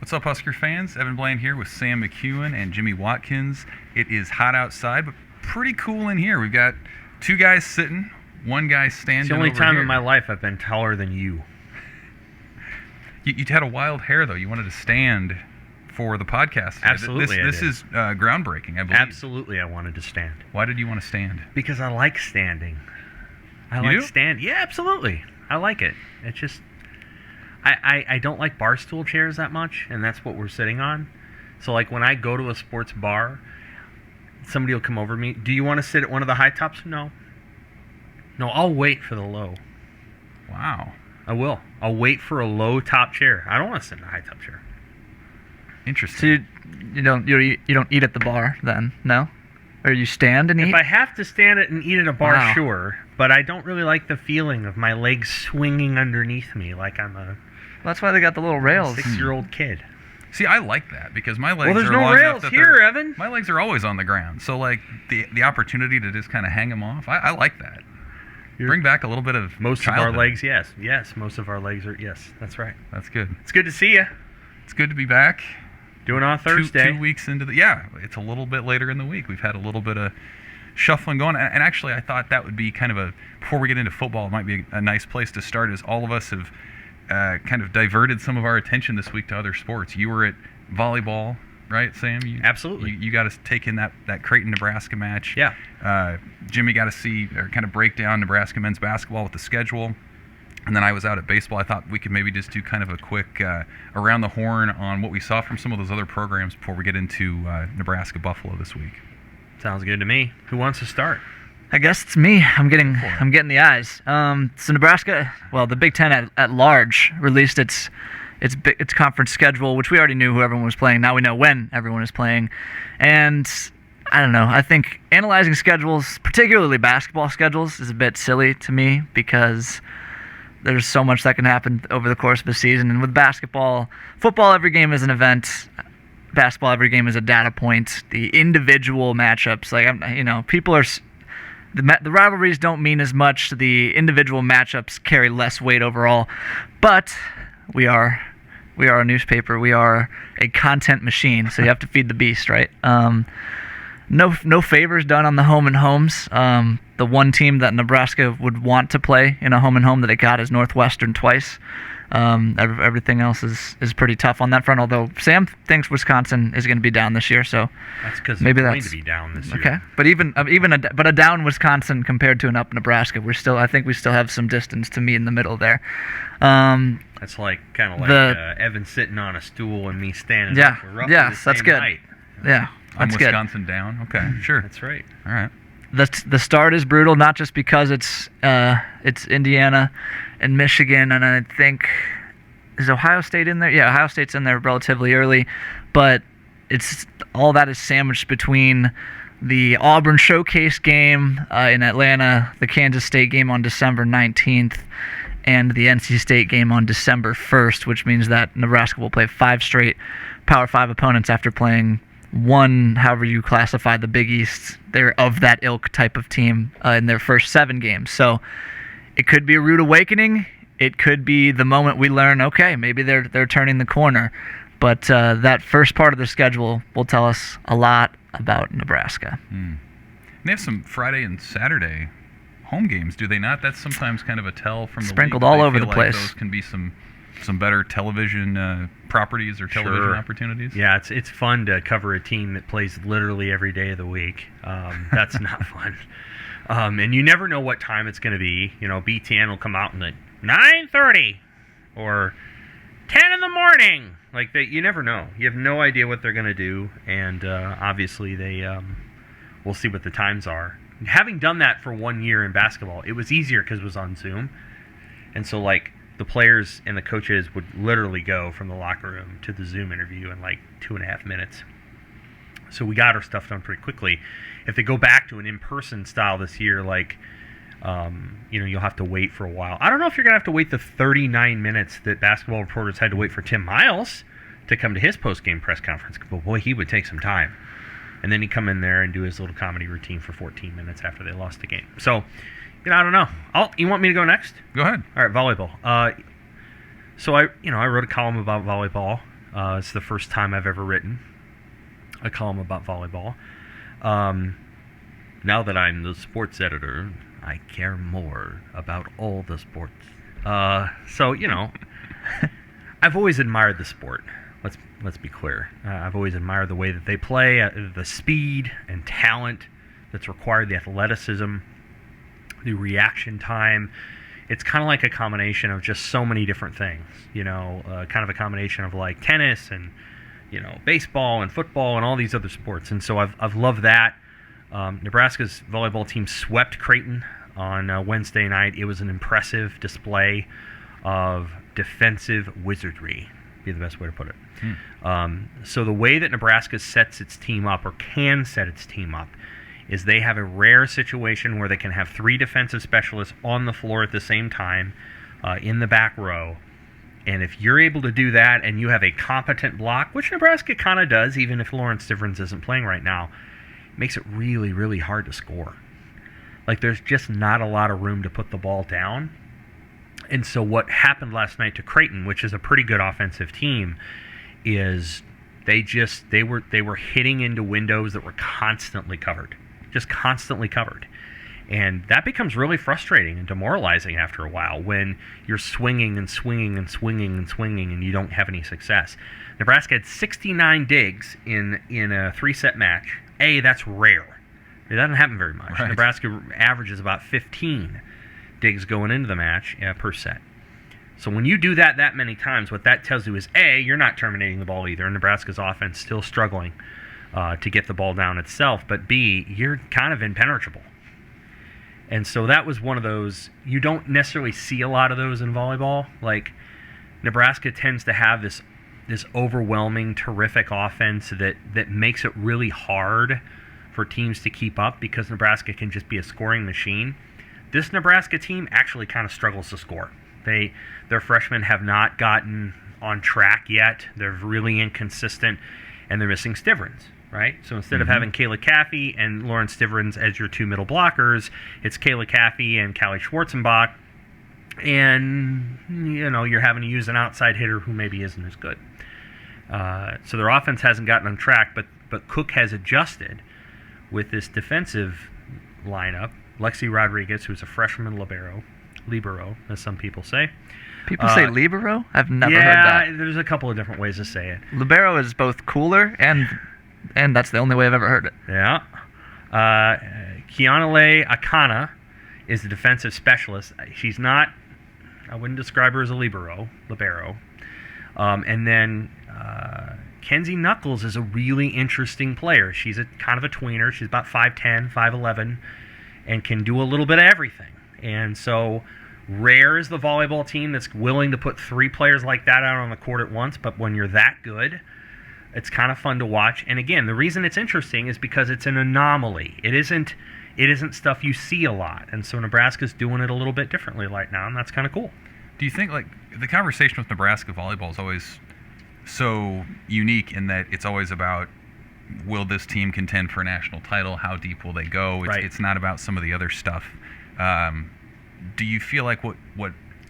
What's up, Husker fans? Evan Bland here with Sam McKewon and Jimmy Watkins. It is hot outside, but pretty cool in here. We've got two guys sitting, one guy standing. It's the only time here. in my life I've been taller than you. You had a wild hair, though. You wanted to stand for the podcast today. Absolutely, This is groundbreaking, I believe. Absolutely, I wanted to stand. Why did you want to stand? Because I like standing. You do? Yeah, absolutely. I like it. It's just... I don't like bar stool chairs that much, and that's what we're sitting on. So, like, when I go to a sports bar, somebody will come over to me. Do you want to sit at one of the high tops? No. No, I'll wait for the low. Wow. I will. I'll wait for a low top chair. I don't want to sit in a high top chair. Interesting. So you don't eat at the bar then? No? Or you stand and eat? If I have to stand it and eat at a bar, Wow. sure. But I don't really like the feeling of my legs swinging underneath me like I'm a That's why they got the little rails. 6-year-old kid. See, I like that because my legs Well, there's are no long enough rails that here, Evan. My legs are always on the ground. So, like, the opportunity to just kind of hang them off, I like that. Bring back a little bit of Most childhood. of our legs, yes. Yes, most of our legs are, yes, that's right. That's good. It's good to see you. It's good to be back. Doing on Thursday. Two weeks into the... Yeah, it's a little bit later in the week. We've had a little bit of shuffling going. And actually, I thought that would be kind of a... Before we get into football, it might be a nice place to start, as all of us have kind of diverted some of our attention this week to other sports. You were at volleyball, right, Sam? Absolutely. You got to take in that Creighton, Nebraska match. Yeah. Jimmy got to see or kind of break down Nebraska men's basketball with the schedule. And then I was out at baseball. I thought we could maybe just do kind of a quick around the horn on what we saw from some of those other programs before we get into Nebraska Buffalo this week. Sounds good to me. Who wants to start? I guess it's me. I'm getting the eyes. So Nebraska, well, the Big Ten at large released its conference schedule, which we already knew who everyone was playing. Now we know when everyone is playing, and I don't know. I think analyzing schedules, particularly basketball schedules, is a bit silly to me because there's so much that can happen over the course of a season. And with basketball, football, every game is an event. Basketball, every game is a data point. The individual matchups, people are. The rivalries don't mean as much. The individual matchups carry less weight overall. But we are a newspaper. We are a content machine. So you have to feed the beast, right? No favors done on the home and homes. The one team that Nebraska would want to play in a home and home that it got is Northwestern twice. Everything else is pretty tough on that front. Although Sam thinks Wisconsin is going to be down this year, so That's because maybe they're that's going to be down this year. okay. But a down Wisconsin compared to an up Nebraska, I think we still have some distance to meet in the middle there. That's like kind of like Evan sitting on a stool and me standing Yeah. up. We're roughly Yes, the that's same good. height. Yeah, I'm that's good. Wisconsin down. Okay, sure. That's right. All right. The start is brutal, not just because it's Indiana and Michigan, and I think is Ohio State in there? Yeah, Ohio State's in there relatively early, but it's all that is sandwiched between the Auburn Showcase game in Atlanta, the Kansas State game on December 19th, and the NC State game on December 1st, which means that Nebraska will play 5 straight Power 5 opponents after playing one, however you classify the Big East. They're of that ilk type of team in their first 7 games. So it could be a rude awakening. It could be the moment we learn, okay, maybe they're turning the corner. But that first part of the schedule will tell us a lot about Nebraska. They have some Friday and Saturday home games, do they not? That's sometimes kind of a tell from the Sprinkled league. all I over feel the like place. Those can be some better television properties or television Sure. opportunities. Yeah, it's fun to cover a team that plays literally every day of the week. That's not fun. And you never know what time it's going to be. You know, BTN will come out and like 9:30 or 10 in the morning. Like you never know. You have no idea what they're going to do, and obviously we'll see what the times are. Having done that for 1 year in basketball, it was easier because it was on Zoom, and so like the players and the coaches would literally go from the locker room to the Zoom interview in like 2.5 minutes. So we got our stuff done pretty quickly. If they go back to an in-person style this year, like, you'll have to wait for a while. I don't know if you're going to have to wait the 39 minutes that basketball reporters had to wait for Tim Miles to come to his post-game press conference. But boy, he would take some time. And then he'd come in there and do his little comedy routine for 14 minutes after they lost the game. So, I don't know. You want me to go next? Go ahead. All right, volleyball. So I wrote a column about volleyball It's the first time I've ever written a column about volleyball. Now that I'm the sports editor, I care more about all the sports. So, I've always admired the sport. Let's be clear. I've always admired the way that they play, the speed and talent that's required, the athleticism, the reaction time. It's kind of like a combination of just so many different things. Kind of a combination of like tennis and baseball and football and all these other sports. And so I've loved that. Nebraska's volleyball team swept Creighton on Wednesday night. It was an impressive display of defensive wizardry, be the best way to put it. So the way that Nebraska sets its team up, or can set its team up, is they have a rare situation where they can have 3 defensive specialists on the floor at the same time in the back row. And if you're able to do that and you have a competent block, which Nebraska kind of does, even if Lawrence Stivrins isn't playing right now, it makes it really, really hard to score. Like, there's just not a lot of room to put the ball down. And so what happened last night to Creighton, which is a pretty good offensive team, is they were hitting into windows that were constantly covered. Just constantly covered. And that becomes really frustrating and demoralizing after a while when you're swinging and swinging and swinging and swinging and you don't have any success. Nebraska had 69 digs in a 3-set match. That's rare. It doesn't happen very much. Right. Nebraska averages about 15 digs going into the match per set. So when you do that many times, what that tells you is, A, you're not terminating the ball either. Nebraska's offense still struggling to get the ball down itself. But B, you're kind of impenetrable. And so that was one of those, you don't necessarily see a lot of those in volleyball. Like, Nebraska tends to have this overwhelming, terrific offense that makes it really hard for teams to keep up because Nebraska can just be a scoring machine. This Nebraska team actually kind of struggles to score. Their freshmen have not gotten on track yet. They're really inconsistent, and they're missing Stivrins. Right? So instead of having Kayla Caffey and Lawrence Stivrins as your 2 middle blockers, it's Kayla Caffey and Callie Schwarzenbach. And, you're having to use an outside hitter who maybe isn't as good. So their offense hasn't gotten on track, but Cook has adjusted with this defensive lineup. Lexi Rodriguez, who's a freshman libero, as some people say. People say libero? I've never heard that. Yeah, there's a couple of different ways to say it. Libero is both cooler and that's the only way I've ever heard it. Yeah. Keonale Akana is the defensive specialist. She's not, I wouldn't describe her as a libero. And then Kenzie Knuckles is a really interesting player. She's kind of a tweener. She's about 5'10", 5'11", and can do a little bit of everything. And so rare is the volleyball team that's willing to put 3 players like that out on the court at once, but when you're that good, it's kind of fun to watch. And again, the reason it's interesting is because it's an anomaly. It isn't stuff you see a lot. And so Nebraska's doing it a little bit differently right now, and that's kind of cool. Do you think, like, the conversation with Nebraska volleyball is always so unique in that it's always about, will this team contend for a national title? How deep will they go? It's not about some of the other stuff. Do you feel like what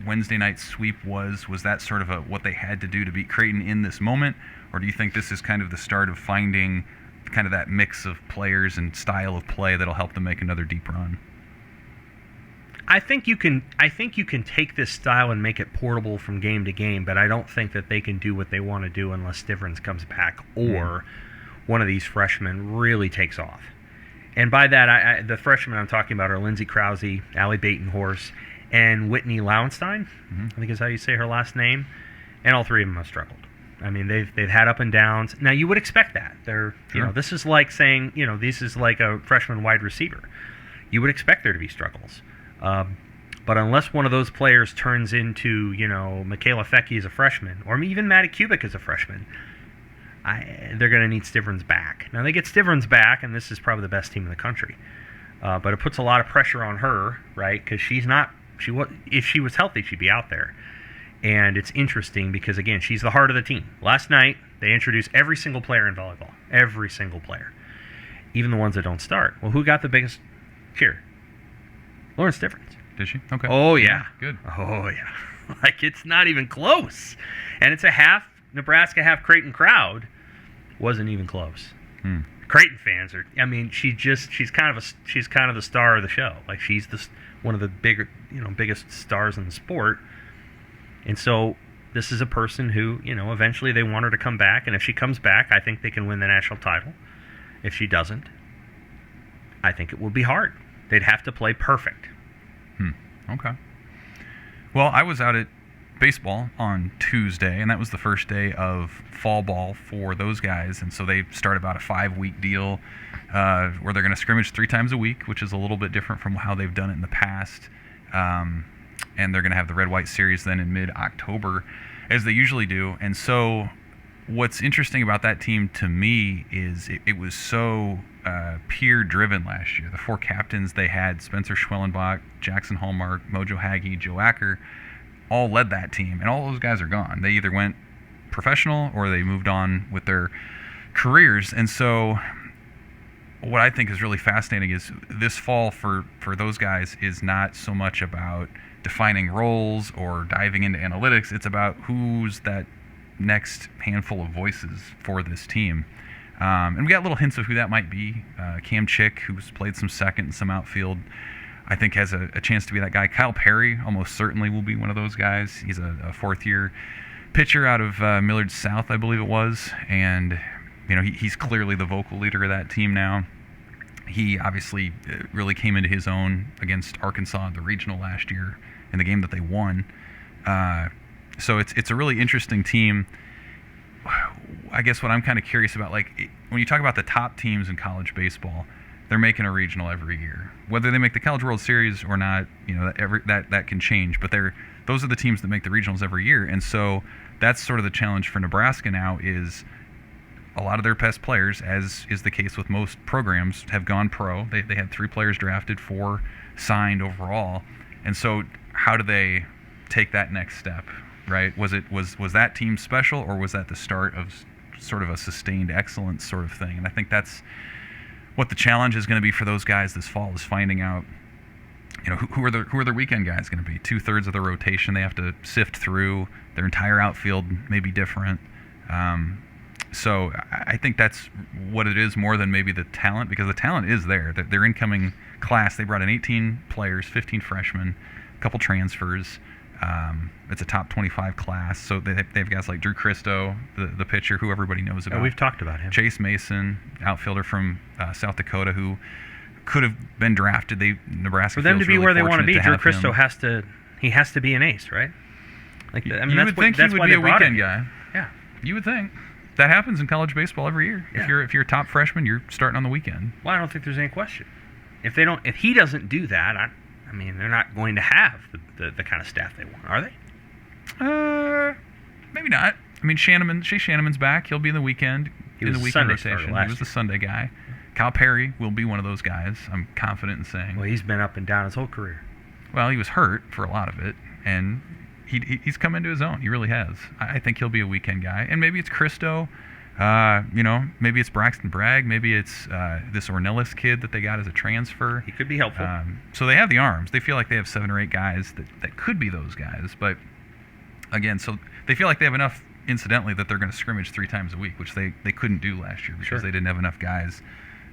Wednesday night's sweep was that sort of what they had to do to beat Creighton in this moment? Or do you think this is kind of the start of finding kind of that mix of players and style of play that'll help them make another deep run? I think you can take this style and make it portable from game to game, but I don't think that they can do what they want to do unless Stivrins comes back or one of these freshmen really takes off. And by that, the freshmen I'm talking about are Lindsay Krause, Allie Batenhorst, and Whitney Lauenstein. I think is how you say her last name. And all 3 of them have struggled. I mean, they've had up and downs. Now, you would expect that. This is like saying, this is like a freshman wide receiver. You would expect there to be struggles. But unless one of those players turns into, Michaela Fecky as a freshman, or even Maddie Kubik as a freshman, they're going to need Stivrins back. Now, they get Stivrins back, and this is probably the best team in the country. But it puts a lot of pressure on her, right? Because if she was healthy, she'd be out there. And it's interesting because, again, she's the heart of the team. Last night, they introduced every single player in volleyball. Every single player. Even the ones that don't start. Well, who got the biggest cheer? Lawrence Stivrins. Did she? Okay. Oh, yeah. Good. Oh, yeah. Like, it's not even close. And it's a half Nebraska have Creighton crowd wasn't even close. Creighton fans are. I mean, she's kind of the star of the show. Like she's one of the biggest stars in the sport. And so this is a person who, eventually they want her to come back. And if she comes back, I think they can win the national title. If she doesn't, I think it will be hard. They'd have to play perfect. Okay. Well, I was out at baseball on Tuesday, and that was the first day of fall ball for those guys. And so they start about a 5-week deal where they're going to scrimmage 3 times a week, which is a little bit different from how they've done it in the past. And they're going to have the red-white series then in mid-October, as they usually do. And so what's interesting about that team to me is it was so peer-driven last year. The 4 captains they had, Spencer Schwellenbach, Jackson Hallmark, Mojo Hagee, Joe Acker, all led that team, and all those guys are gone. They either went professional or they moved on with their careers. And so what I think is really fascinating is this fall for those guys is not so much about defining roles or diving into analytics. It's about who's that next handful of voices for this team. And we got little hints of who that might be. Cam Chick, who's played some second and some outfield, I think has a chance to be that guy. Kyle Perry almost certainly will be one of those guys. He's a fourth-year pitcher out of Millard South, I believe it was. And, he's clearly the vocal leader of that team now. He obviously really came into his own against Arkansas in the regional last year in the game that they won. So it's a really interesting team. I guess what I'm kind of curious about, when you talk about the top teams in college baseball, they're making a regional every year. Whether they make the College World Series or not, that can change. But those are the teams that make the regionals every year. And so that's sort of the challenge for Nebraska now is a lot of their best players, as is the case with most programs, have gone pro. They had 3 players drafted, 4 signed overall. And so how do they take that next step, right? Was that team special, or was that the start of sort of a sustained excellence sort of thing? And I think that's what the challenge is going to be for those guys this fall, is finding out, who are their weekend guys going to be. 2/3 of the rotation they have to sift through. Their entire outfield may be different. So I think that's what it is more than maybe the talent, because the talent is there. Their incoming class, they brought in 18 players, 15 freshmen, a couple transfers. It's a top 25 class, so they have guys like Drew Christo, the pitcher who everybody knows about. We've talked about him. Chase Mason, outfielder from South Dakota, who could have been drafted. Nebraska for them to be really where they want to be. Drew Christo him. has to be an ace, right? You would think he would be a weekend guy. Yeah, you would think. That happens in college baseball every year. Yeah. If you're a top freshman, you're starting on the weekend. Well, I don't think there's any question. If he doesn't do that, they're not going to have the kind of staff they want, are they? Maybe not. Chase Shanneman's back. He'll be in the weekend. He was in the Sunday weekend rotation. starter He was the Sunday guy. Kyle Perry will be one of those guys, I'm confident in saying. Well, he's been up and down his whole career. Well, he was hurt for a lot of it, and he's come into his own. He really has. I think he'll be a weekend guy. And maybe it's Christo. Maybe it's Braxton Bragg. Maybe it's this Ornelas kid that they got as a transfer. He could be helpful. So they have the arms. They feel like they have 7 or 8 guys that could be those guys. But, again, so they feel like they have enough, incidentally, that they're going to scrimmage 3 times a week, which they couldn't do last year because they didn't have enough guys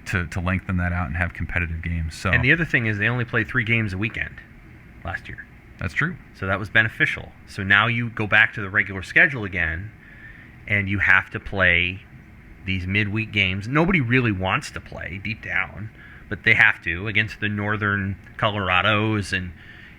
to lengthen that out and have competitive games. So, and the other thing is they only played 3 games a weekend last year. That's true. So that was beneficial. So now you go back to the regular schedule again, and you have to play these midweek games. Nobody really wants to play deep down, but they have to against the Northern Colorados and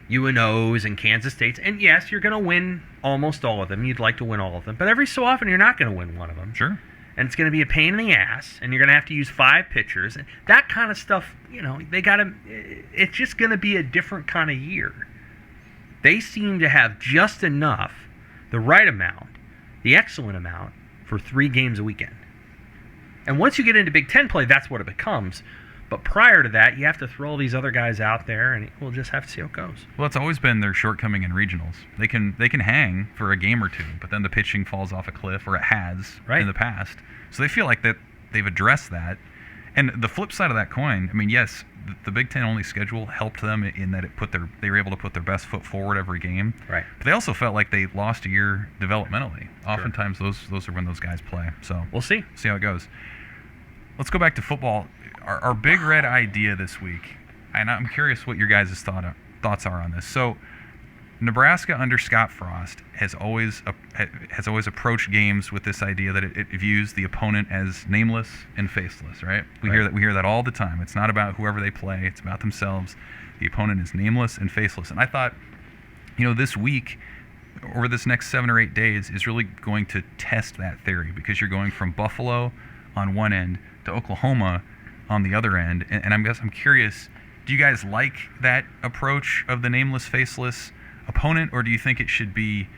UNOs and Kansas States. And yes, you're going to win almost all of them. You'd like to win all of them. But every so often, you're not going to win one of them. Sure. And it's going to be a pain in the ass, and you're going to have to use 5 pitchers. And that kind of stuff, they got to. It's just going to be a different kind of year. They seem to have just enough, the right amount, the excellent amount, for 3 games a weekend. And once you get into Big Ten play, that's what it becomes. But prior to that, you have to throw all these other guys out there, and we'll just have to see how it goes. Well, it's always been their shortcoming in regionals. They can hang for a game or 2, but then the pitching falls off a cliff, or it has in the past. So they feel like that they've addressed that. And the flip side of that coin, yes, the Big Ten only schedule helped them in that they were able to put their best foot forward every game. Right. But they also felt like they lost a year developmentally. Oftentimes those are when those guys play. So We'll see how it goes. Let's go back to football. Our Big Red idea this week, and I'm curious what your guys' thoughts are on this. So Nebraska under Scott Frost has always approached games with this idea that it views the opponent as nameless and faceless, right? We hear that all the time. It's not about whoever they play, it's about themselves. The opponent is nameless and faceless. And I thought, this week or this next 7 or 8 days is really going to test that theory, because you're going from Buffalo on one end to Oklahoma on the other end. And I'm curious, do you guys like that approach of the nameless, faceless opponent, or do you think it should be,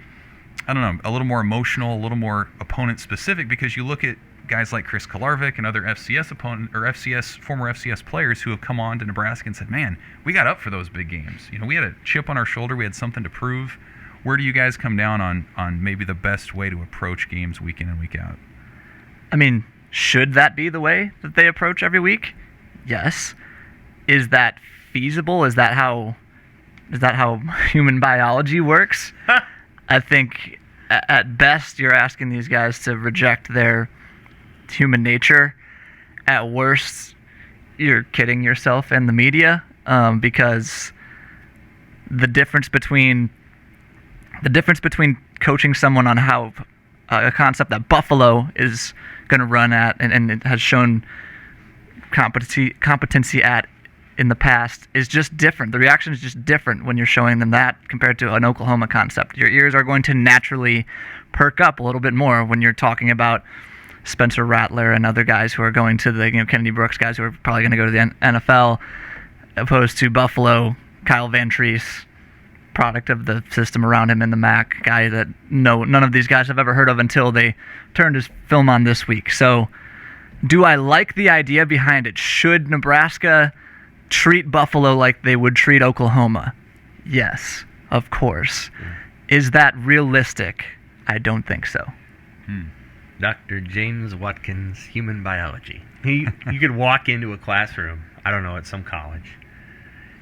I don't know, a little more emotional, a little more opponent specific? Because you look at guys like Chris Kolarvik and other former FCS players who have come on to Nebraska and said, man, we got up for those big games. We had a chip on our shoulder, we had something to prove. Where do you guys come down on maybe the best way to approach games week in and week out? I mean, should that be the way that they approach every week? Yes. Is that feasible? Is that how human biology works? I think at best you're asking these guys to reject their human nature. At worst, you're kidding yourself and the media, because the difference between coaching someone on how a concept that Buffalo is going to run at and it has shown competency at in the past is just different. The reaction is just different when you're showing them that compared to an Oklahoma concept. Your ears are going to naturally perk up a little bit more when you're talking about Spencer Rattler and other guys who are going to the Kennedy Brooks guys who are probably going to go to the NFL, opposed to Buffalo, Kyle Van Treese, product of the system around him in the MAC, guy that none of these guys have ever heard of until they turned his film on this week. So do I like the idea behind it? Should Nebraska treat Buffalo like they would treat Oklahoma? Yes, of course. Is that realistic? I don't think so. Dr. James Watkins, human biology. You could walk into a classroom, I don't know, at some college,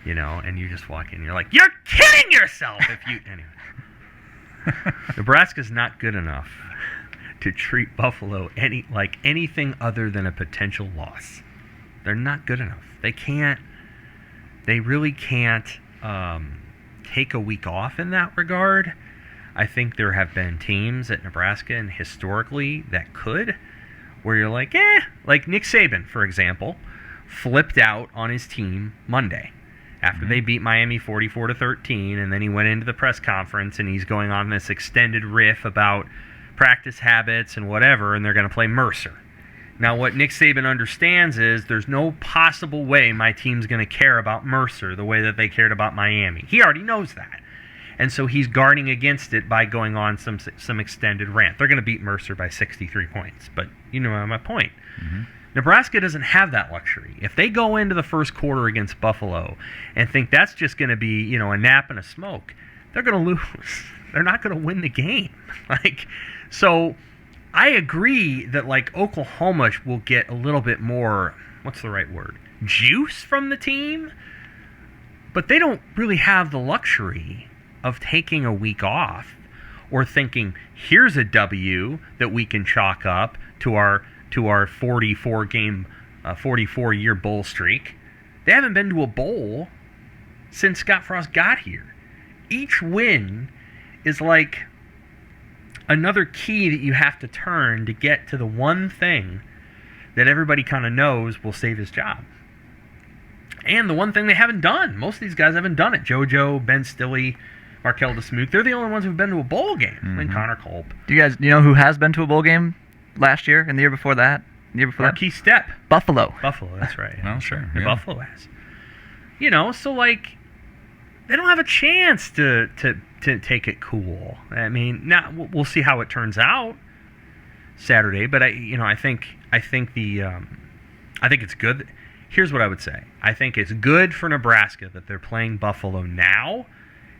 and you just walk in, you're like, you're kidding yourself anyway. Nebraska's not good enough to treat Buffalo like anything other than a potential loss. They're not good enough. They really can't take a week off in that regard. I think there have been teams at Nebraska and historically that could, where you're like, like Nick Saban, for example, flipped out on his team Monday after they beat Miami 44-13, and then he went into the press conference and he's going on this extended riff about practice habits and whatever, and they're going to play Mercer. Now, what Nick Saban understands is there's no possible way my team's going to care about Mercer the way that they cared about Miami. He already knows that. And so he's guarding against it by going on some extended rant. They're going to beat Mercer by 63 points, but you know my point. Nebraska doesn't have that luxury. If they go into the first quarter against Buffalo and think that's just going to be, a nap and a smoke, they're going to lose. They're not going to win the game. So I agree that Oklahoma will get a little bit more, what's the right word, juice from the team, but they don't really have the luxury of taking a week off or thinking, here's a W that we can chalk up to our 44-year bowl streak. They haven't been to a bowl since Scott Frost got here. Each win is like another key that you have to turn to get to the one thing that everybody kind of knows will save his job. And the one thing they haven't done. Most of these guys haven't done it. JoJo, Ben Stilley, Markel DeSmook, they're the only ones who've been to a bowl game. And Connor Culp. Do you know who has been to a bowl game last year and the year before that? Marquis Stepp. Buffalo, that's right. Well, sure. Yeah. Buffalo has. So they don't have a chance to take it cool. I mean, now we'll see how it turns out Saturday, but I think it's good. Here's what I would say. I think it's good for Nebraska that they're playing Buffalo now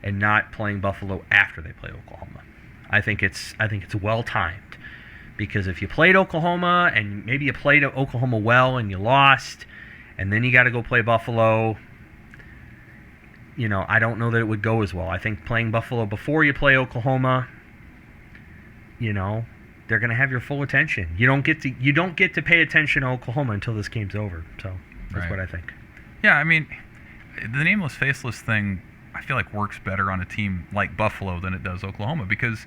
and not playing Buffalo after they play Oklahoma. I think it's well timed, because if you played Oklahoma and maybe you played Oklahoma well and you lost, and then you got to go play Buffalo. I don't know that it would go as well. I think playing Buffalo before you play Oklahoma, they're going to have your full attention. You don't get to pay attention to Oklahoma until this game's over. So that's what I think. Yeah, I mean, the nameless, faceless thing, I feel like works better on a team like Buffalo than it does Oklahoma, because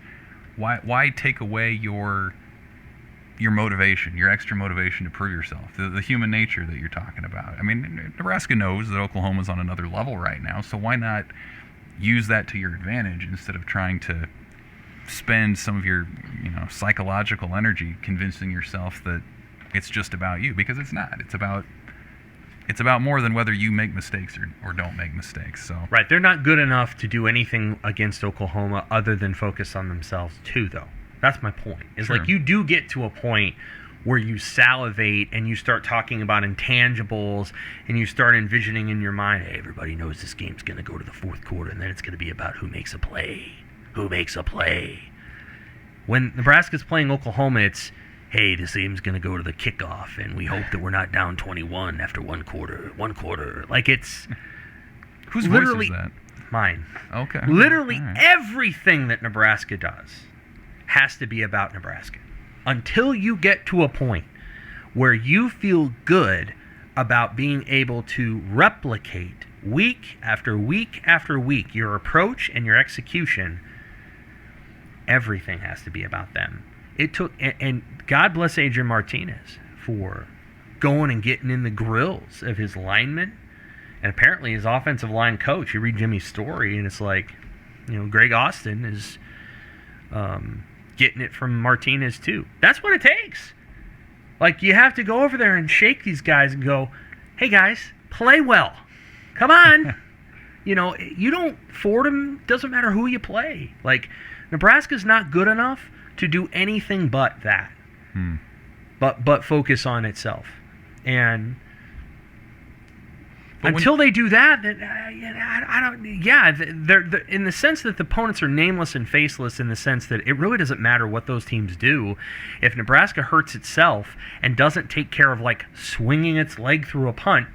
why take away your motivation, your extra motivation to prove yourself, the human nature that you're talking about? I mean, Nebraska knows that Oklahoma's on another level right now, so why not use that to your advantage instead of trying to spend some of your psychological energy convincing yourself that it's just about you, because it's not. It's about more than whether you make mistakes or don't make mistakes. So right, they're not good enough to do anything against Oklahoma other than focus on themselves too, though. That's my point. It's Sure. like you do get to a point where you salivate and you start talking about intangibles and you start envisioning in your mind, hey, everybody knows this game's going to go to the fourth quarter, and then it's going to be about who makes a play. Who makes a play? When Nebraska's playing Oklahoma, it's, hey, this game's going to go to the kickoff, and we hope that we're not down 21 after one quarter. Like, it's whose literally voice is that? mine. Okay. Literally All right. everything that Nebraska does has to be about Nebraska. Until you get to a point where you feel good about being able to replicate week after week after week your approach and your execution, everything has to be about them. It took, and God bless Adrian Martinez for going and getting in the grills of his linemen, and apparently his offensive line coach. You read Jimmy's story, and it's like, Greg Austin is getting it from Martinez too. That's what it takes. Like, you have to go over there and shake these guys and go, hey guys, play well. Come on. You don't, Fordham, doesn't matter who you play. Like, Nebraska's not good enough to do anything but that. But focus on itself. And until they do that, then I don't. Yeah, they're in the sense that the opponents are nameless and faceless. In the sense that it really doesn't matter what those teams do. If Nebraska hurts itself and doesn't take care of, like, swinging its leg through a punt,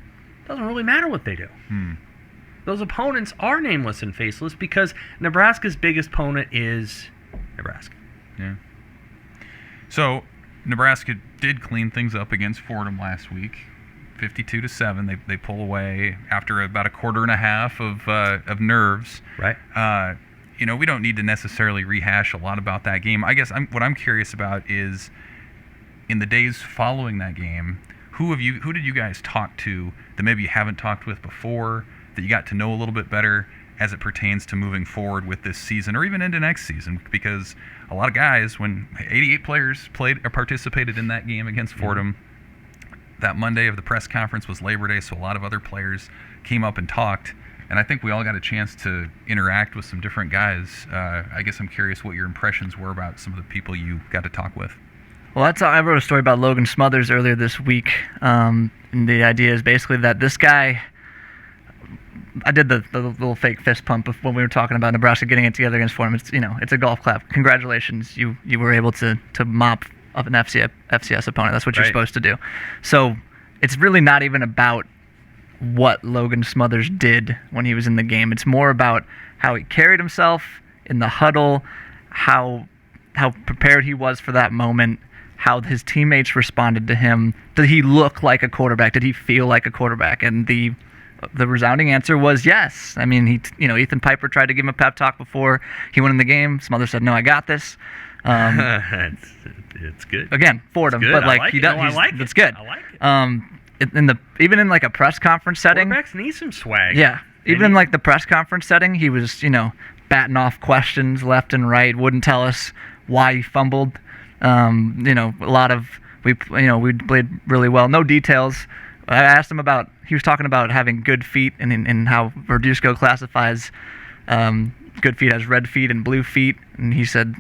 it doesn't really matter what they do. Those opponents are nameless and faceless because Nebraska's biggest opponent is Nebraska. Yeah. So Nebraska did clean things up against Fordham last week, 52-7. They pull away after about a quarter and a half of nerves. Right. We don't need to necessarily rehash a lot about that game. I guess what I'm curious about is, in the days following that game, who did you guys talk to that maybe you haven't talked with before, that you got to know a little bit better as it pertains to moving forward with this season or even into next season? Because a lot of guys, when 88 players played or participated in that game against Fordham, that Monday of the press conference was Labor Day, so a lot of other players came up and talked, and I think we all got a chance to interact with some different guys. I guess I'm curious what your impressions were about some of the people you got to talk with. Well, I wrote a story about Logan Smothers earlier this week, and the idea is basically that this guy, I did the little fake fist pump when we were talking about Nebraska getting it together against Fordham. It's a golf clap. Congratulations, you were able to mop up an FCS opponent. That's what you're supposed to do. So it's really not even about what Logan Smothers did when he was in the game. It's more about how he carried himself in the huddle, how prepared he was for that moment, how his teammates responded to him. Did he look like a quarterback? Did he feel like a quarterback? And the resounding answer was yes. I mean, Ethan Piper tried to give him a pep talk before he went in the game. Smothers said, "No, I got this." It's good. Again, Fordham, good. but like like he it. does. No, I like That's it. good. I like it. Even in like a press conference setting. Quarterbacks need some swag. Yeah. Even in like the press conference setting, he was batting off questions left and right. Wouldn't tell us why he fumbled. A lot of we played really well. No details. I asked him about. He was talking about having good feet and how Verduzco classifies good feet as red feet and blue feet, and he said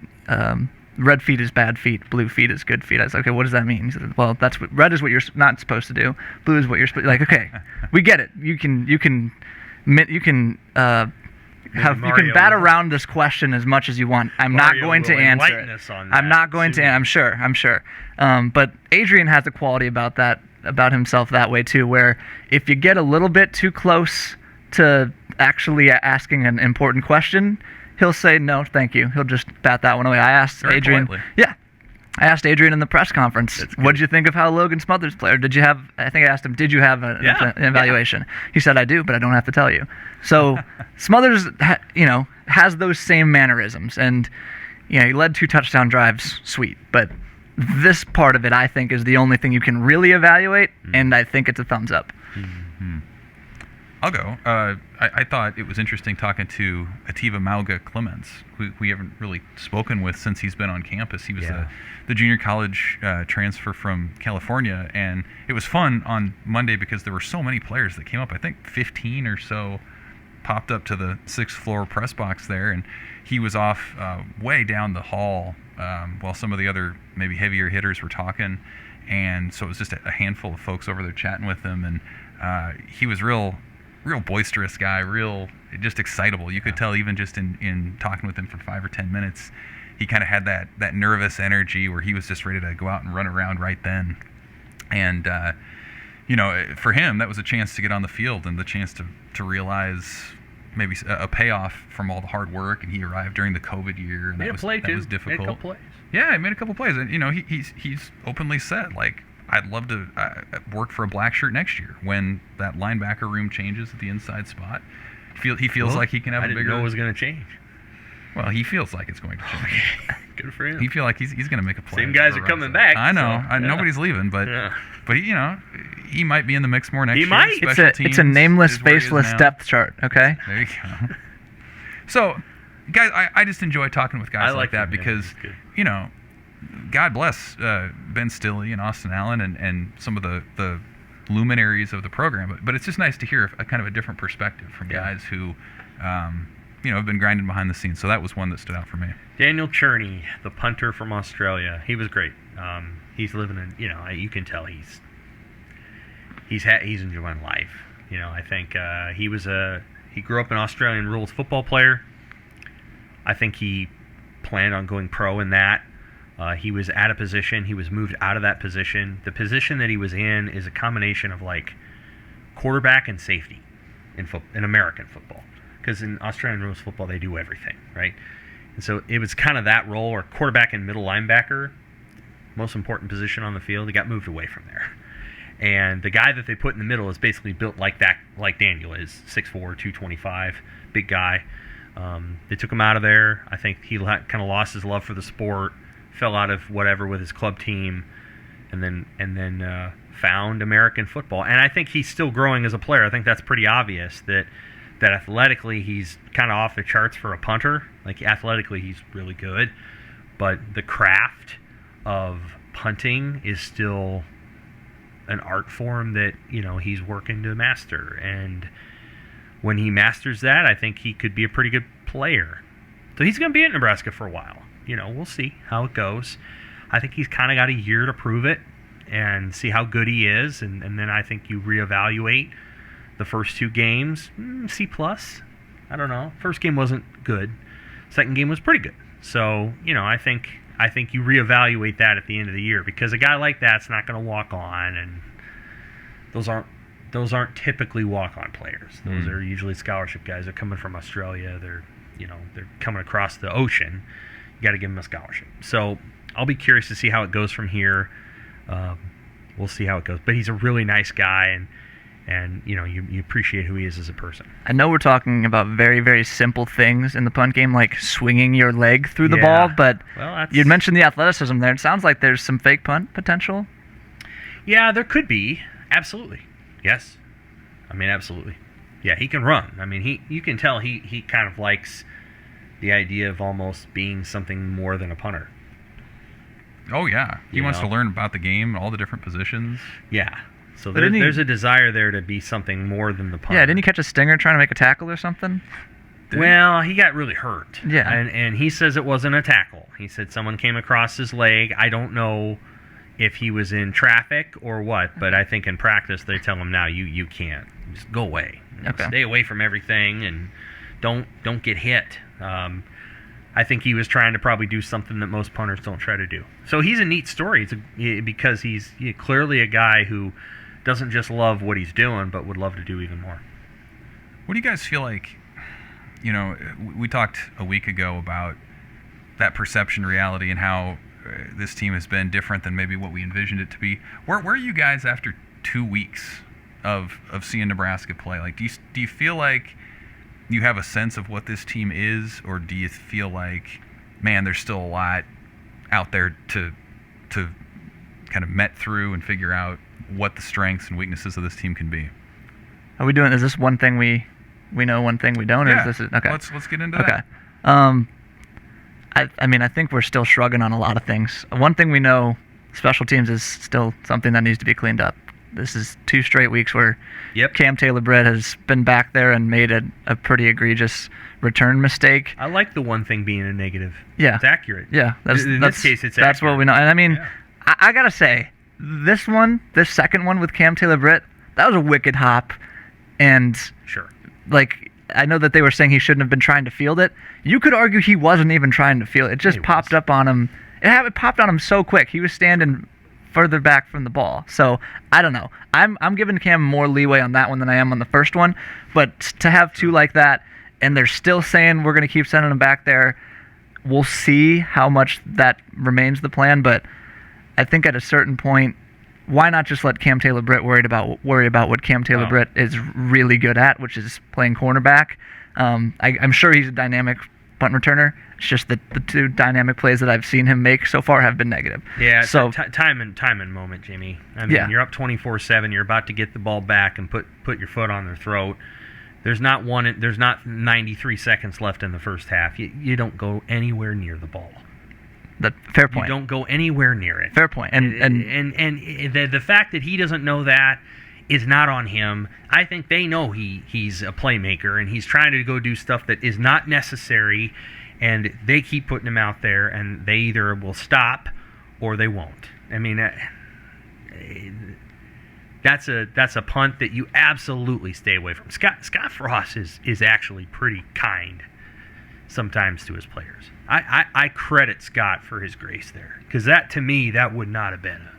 red feet is bad feet, blue feet is good feet. I was like, okay, what does that mean? He said, well, red is what you're not supposed to do, blue is what you're supposed. Like, okay, we get it. You can bat around this question as much as you want. I'm not going to answer it. I'm not going to. I'm sure. But Adrian has a quality about that about himself that way too, where if you get a little bit too close to actually asking an important question, he'll say no, thank you. He'll just bat that one away. I asked Very Adrian. politely. Yeah. I asked Adrian in the press conference, what did you think of how Logan Smothers played? Or did you have, I think I asked him, did you have an evaluation? He said, I do, but I don't have to tell you. So Smothers, has those same mannerisms. And, he led 2 touchdown drives, sweet. But this part of it, I think, is the only thing you can really evaluate, and I think it's a thumbs up. Mm-hmm. I'll go. I thought it was interesting talking to Ativa Mauga Clements, who we haven't really spoken with since he's been on campus. He was the junior college transfer from California, and it was fun on Monday because there were so many players that came up. I think 15 or so popped up to the 6th floor press box there, and he was off way down the hall while some of the other maybe heavier hitters were talking, and so it was just a handful of folks over there chatting with him, and he was real boisterous guy, real just excitable. You could tell even just in talking with him for 5 or 10 minutes, he kind of had that nervous energy where he was just ready to go out and run around right then. And, for him, that was a chance to get on the field and the chance to realize maybe a payoff from all the hard work. And he arrived during the COVID year. And that was difficult. Made a couple plays. Yeah, he made a couple plays. And, he's openly said, like, I'd love to work for a black shirt next year when that linebacker room changes at the inside spot. He feels like he can have a bigger... I didn't know it was going to change. Well, he feels like it's going to change. Okay. Good for him. He feels like he's going to make a play. Same guys are coming back. I know. Nobody's leaving, but he might be in the mix more next year. He might. It's a nameless, faceless depth chart, okay? There you go. So, guys, I just enjoy talking with guys like that because, God bless Ben Stilley and Austin Allen and some of the luminaries of the program. But it's just nice to hear a kind of a different perspective from guys who, have been grinding behind the scenes. So that was one that stood out for me. Daniel Cherney, the punter from Australia, he was great. He's living in, you can tell he's enjoying life. I think he grew up an Australian rules football player. I think he planned on going pro in that. He was at a position. He was moved out of that position. The position that he was in is a combination of like quarterback and safety in American football. Because in Australian rules football, they do everything, right? And so it was kind of that role, or quarterback and middle linebacker, most important position on the field. He got moved away from there. And the guy that they put in the middle is basically built like that, like Daniel is, 6'4", 225, big guy. They took him out of there. I think he kind of lost his love for the sport, fell out of whatever with his club team, and then found American football. And I think he's still growing as a player. I think that's pretty obvious that athletically he's kind of off the charts for a punter. Like athletically he's really good, but the craft of punting is still an art form that he's working to master. And when he masters that, I think he could be a pretty good player. So he's going to be at Nebraska for a while. We'll see how it goes. I think he's kind of got a year to prove it and see how good he is, and then I think you reevaluate the first 2 games. C+. I don't know. First game wasn't good. Second game was pretty good. So, I think you reevaluate that at the end of the year, because a guy like that's not going to walk on, and those aren't typically walk-on players. Those are usually scholarship guys. They're coming from Australia. They're coming across the ocean. You got to give them a scholarship. So I'll be curious to see how it goes from here. We'll see how it goes. But he's a really nice guy, and you appreciate who he is as a person. I know we're talking about very, very simple things in the punt game, like swinging your leg through the ball, but you'd mentioned the athleticism there. It sounds like there's some fake punt potential. Yeah, there could be. Absolutely. Yes. Absolutely. Yeah, he can run. You can tell he kind of likes the idea of almost being something more than a punter. Oh, yeah. He wants to learn about the game, all the different positions. Yeah. So there's a desire there to be something more than the punter. Yeah, didn't he catch a stinger trying to make a tackle or something? Well, he got really hurt. Yeah. And he says it wasn't a tackle. He said someone came across his leg. I don't know if he was in traffic or what, but I think in practice they tell him now you can't. Just go away. Okay. Stay away from everything and don't get hit. I think he was trying to probably do something that most punters don't try to do. So he's a neat story because he's clearly a guy who doesn't just love what he's doing, but would love to do even more. What do you guys feel like, we talked a week ago about that perception reality and how this team has been different than maybe what we envisioned it to be. Where are you guys after 2 weeks of seeing Nebraska play? Like, do you feel like you have a sense of what this team is, or do you feel like, man, there's still a lot out there to kind of met through and figure out what the strengths and weaknesses of this team can be? Are we doing? Is this one thing we know, one thing we don't? Yeah. Or is this okay? Let's get into okay. that. I mean, I think we're still shrugging on a lot of things. One thing we know, special teams is still something that needs to be cleaned up. This is 2 straight weeks where Cam Taylor-Britt has been back there and made a pretty egregious return mistake. I like the one thing being a negative. Yeah. It's accurate. Yeah. In this case, it's accurate. That's what we know. And I mean, I got to say, this second one with Cam Taylor-Britt, that was a wicked hop. And sure, like, I know that they were saying he shouldn't have been trying to field it. You could argue he wasn't even trying to field it. It just popped up on him. It popped on him so quick. He was standing further back from the ball. So, I don't know. I'm giving Cam more leeway on that one than I am on the first one. But to have 2 like that, and they're still saying we're going to keep sending them back there, we'll see how much that remains the plan. But I think at a certain point, why not just let Cam Taylor-Britt worry about what Cam Taylor-Britt is really good at, which is playing cornerback. I'm sure he's a dynamic punt returner. It's just that the 2 dynamic plays that I've seen him make so far have been negative. Yeah, so time and moment, Jimmy. I mean, you're up 24-7. You're about to get the ball back and put your foot on their throat. There's not 93 seconds left in the first half. You don't go anywhere near the ball. Fair point. You don't go anywhere near it. Fair point. And the fact that he doesn't know that is not on him. I think they know he's a playmaker and he's trying to go do stuff that is not necessary, and they keep putting him out there, and they either will stop or they won't. I mean, that's a punt that you absolutely stay away from. Scott Frost is actually pretty kind sometimes to his players. I credit Scott for his grace there, because to me, that would not have been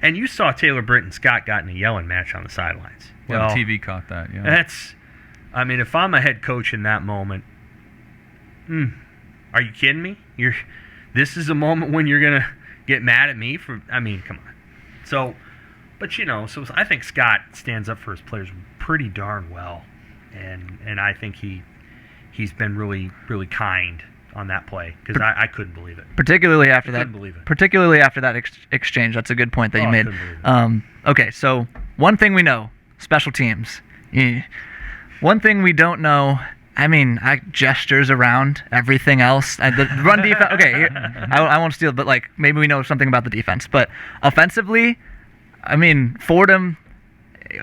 and you saw Taylor-Britt and Scott got in a yelling match on the sidelines. Well, the TV caught that, yeah. I mean, if I'm a head coach in that moment, are you kidding me? This is a moment when you're going to get mad at me come on. So, but so I think Scott stands up for his players pretty darn well, and I think he's been really, really kind on that play, because I couldn't believe it. Particularly after that exchange. That's a good point that you made. Okay, so one thing we know, special teams. One thing we don't know, gestures around everything else. The run defense, okay, I won't steal, but maybe we know something about the defense. But offensively, Fordham,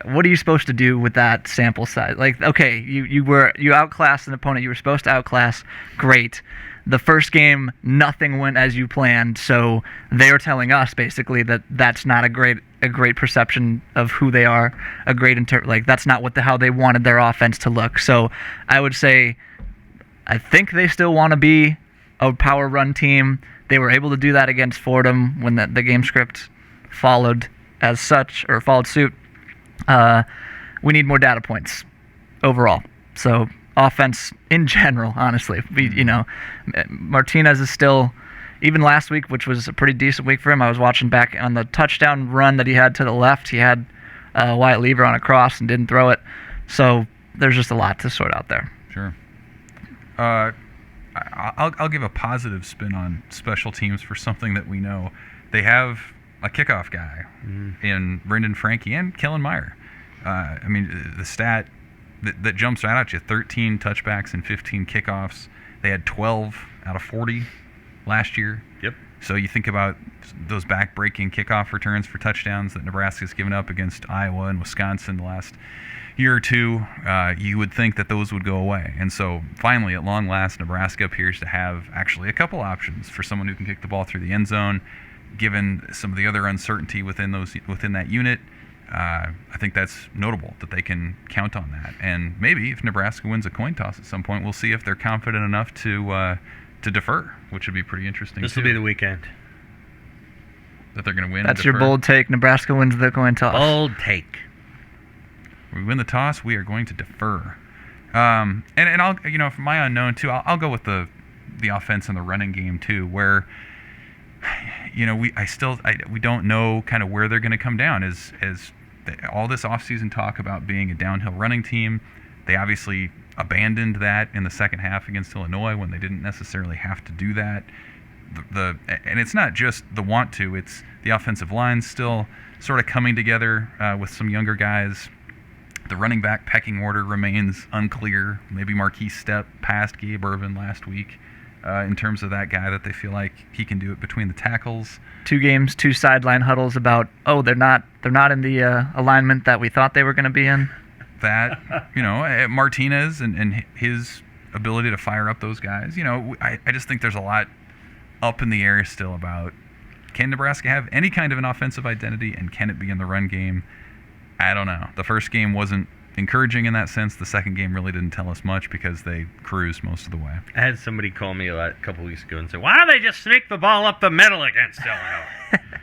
what are you supposed to do with that sample size? Okay, you outclassed an opponent you were supposed to outclass. Great. The first game, nothing went as you planned, so they were telling us basically that that's not a great perception of who they are. That's not how they wanted their offense to look. So I would say, I think they still want to be a power run team. They were able to do that against Fordham when the game script followed suit. We need more data points overall. So offense in general, honestly, Martinez is still, even last week, which was a pretty decent week for him. I was watching back on the touchdown run that he had to the left. He had Wyatt Lever on a cross and didn't throw it. So there's just a lot to sort out there. Sure. I'll give a positive spin on special teams for something that we know. They have a kickoff guy in Brendan Franke and Kellen Meyer. The stat that jumps out at you, 13 touchbacks and 15 kickoffs. They had 12 out of 40 last year. Yep. So you think about those back-breaking kickoff returns for touchdowns that Nebraska's given up against Iowa and Wisconsin the last year or two, you would think that those would go away. And so finally, at long last, Nebraska appears to have actually a couple options for someone who can kick the ball through the end zone. Given some of the other uncertainty within that unit, I think that's notable that they can count on that. And maybe if Nebraska wins a coin toss at some point, we'll see if they're confident enough to to defer, which would be pretty interesting. This will be the weekend. That they're going to win. That's your bold take. Nebraska wins the coin toss. Bold take. We win the toss. We are going to defer. And I'll, for my unknown too, I'll go with the offense and the running game too, where we don't know kind of where they're going to come down as all this offseason talk about being a downhill running team. They obviously abandoned that in the second half against Illinois when they didn't necessarily have to do that. And it's not just the want to, it's the offensive line still sort of coming together with some younger guys. The running back pecking order remains unclear. Maybe Marquise Stepp passed Gabe Ervin last week in terms of that guy that they feel like he can do it between the tackles. 2 games, 2 sideline huddles about, they're not in the alignment that we thought they were going to be in. That, Martinez and his ability to fire up those guys. I just think there's a lot up in the air still about, can Nebraska have any kind of an offensive identity, and can it be in the run game? I don't know. The first game wasn't encouraging in that sense. The second game really didn't tell us much because they cruised most of the way. I had somebody call me a couple weeks ago and say, why don't they just sneak the ball up the middle against Illinois?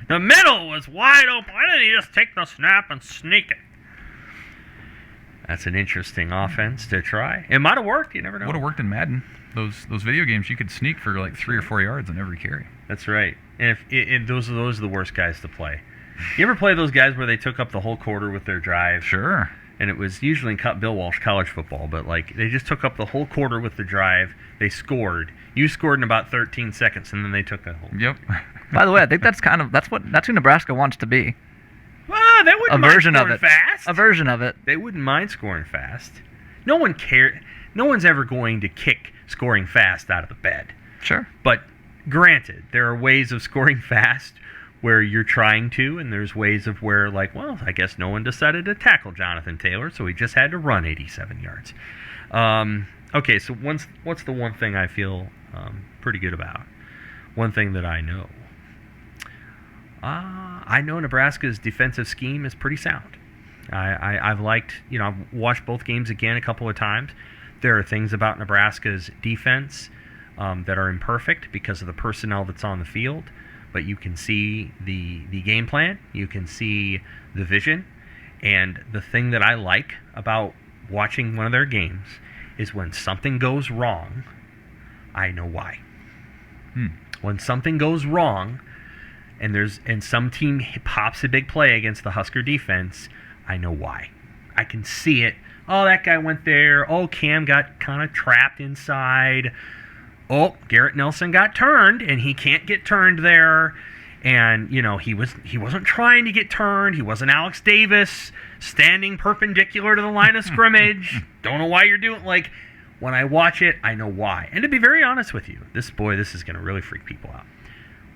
The middle was wide open. Why didn't he just take the snap and sneak it? That's an interesting offense to try. It might have worked. You never know. Would have worked in Madden. Those video games, you could sneak for like 3 or 4 yards on every carry. That's right. And those are the worst guys to play. You ever play those guys where they took up the whole quarter with their drive? Sure. And it was usually in Bill Walsh college football, but they just took up the whole quarter with the drive. They scored. You scored in about 13 seconds, and then they took that whole. Yep. By the way, I think that's who Nebraska wants to be. Well, they wouldn't mind scoring fast. A version of it. They wouldn't mind scoring fast. No one cares. No one's ever going to kick scoring fast out of the bed. Sure. But granted, there are ways of scoring fast where you're trying to, and there's ways of where, I guess no one decided to tackle Jonathan Taylor, so he just had to run 87 yards. Okay, so what's the one thing I feel pretty good about? One thing that I know. I know Nebraska's defensive scheme is pretty sound. I've watched both games again a couple of times. There are things about Nebraska's defense that are imperfect because of the personnel that's on the field. But you can see the game plan, you can see the vision, and the thing that I like about watching one of their games is when something goes wrong, I know why. When something goes wrong, and some team pops a big play against the Husker defense, I know why. I can see it. Oh, that guy went there. Oh, Cam got kind of trapped inside. Oh, Garrett Nelson got turned, and he can't get turned there. And, he wasn't trying to get turned. He wasn't Alex Davis standing perpendicular to the line of scrimmage. Don't know why you're doing when I watch it, I know why. And to be very honest with you, this is going to really freak people out.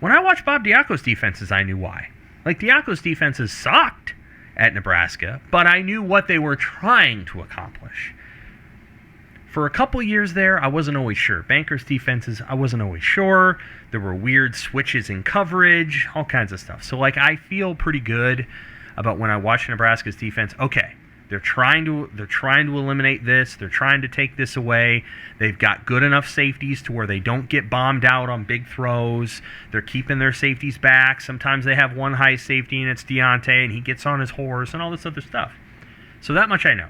When I watched Bob Diaco's defenses, I knew why. Diaco's defenses sucked at Nebraska, but I knew what they were trying to accomplish. For a couple years there, I wasn't always sure. Banker's defenses, I wasn't always sure. There were weird switches in coverage, all kinds of stuff. So, I feel pretty good about when I watch Nebraska's defense. Okay, they're trying to eliminate this. They're trying to take this away. They've got good enough safeties to where they don't get bombed out on big throws. They're keeping their safeties back. Sometimes they have one high safety, and it's Deontay, and he gets on his horse and all this other stuff. So that much I know.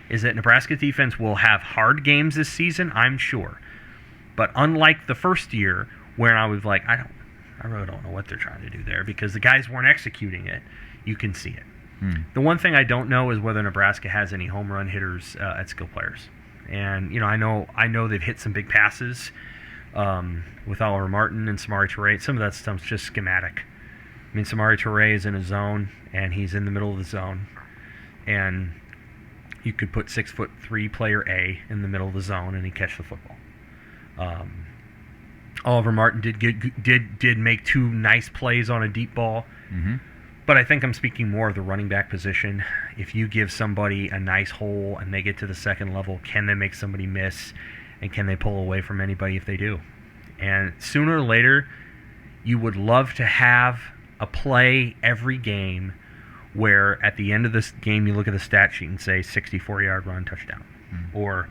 Is that Nebraska's defense will have hard games this season, I'm sure. But unlike the first year, where I was I really don't know what they're trying to do there because the guys weren't executing it, you can see it. The one thing I don't know is whether Nebraska has any home run hitters at skill players. And, I know they've hit some big passes with Oliver Martin and Samari Toure. Some of that stuff's just schematic. Samari Toure is in a zone, and he's in the middle of the zone. And you could put 6'3" player A in the middle of the zone, and he'd catch the football. Oliver Martin did make 2 nice plays on a deep ball, but I think I'm speaking more of the running back position. If you give somebody a nice hole and they get to the second level, can they make somebody miss, and can they pull away from anybody if they do? And sooner or later, you would love to have a play every game where at the end of this game you look at the stat sheet and say 64-yard run touchdown or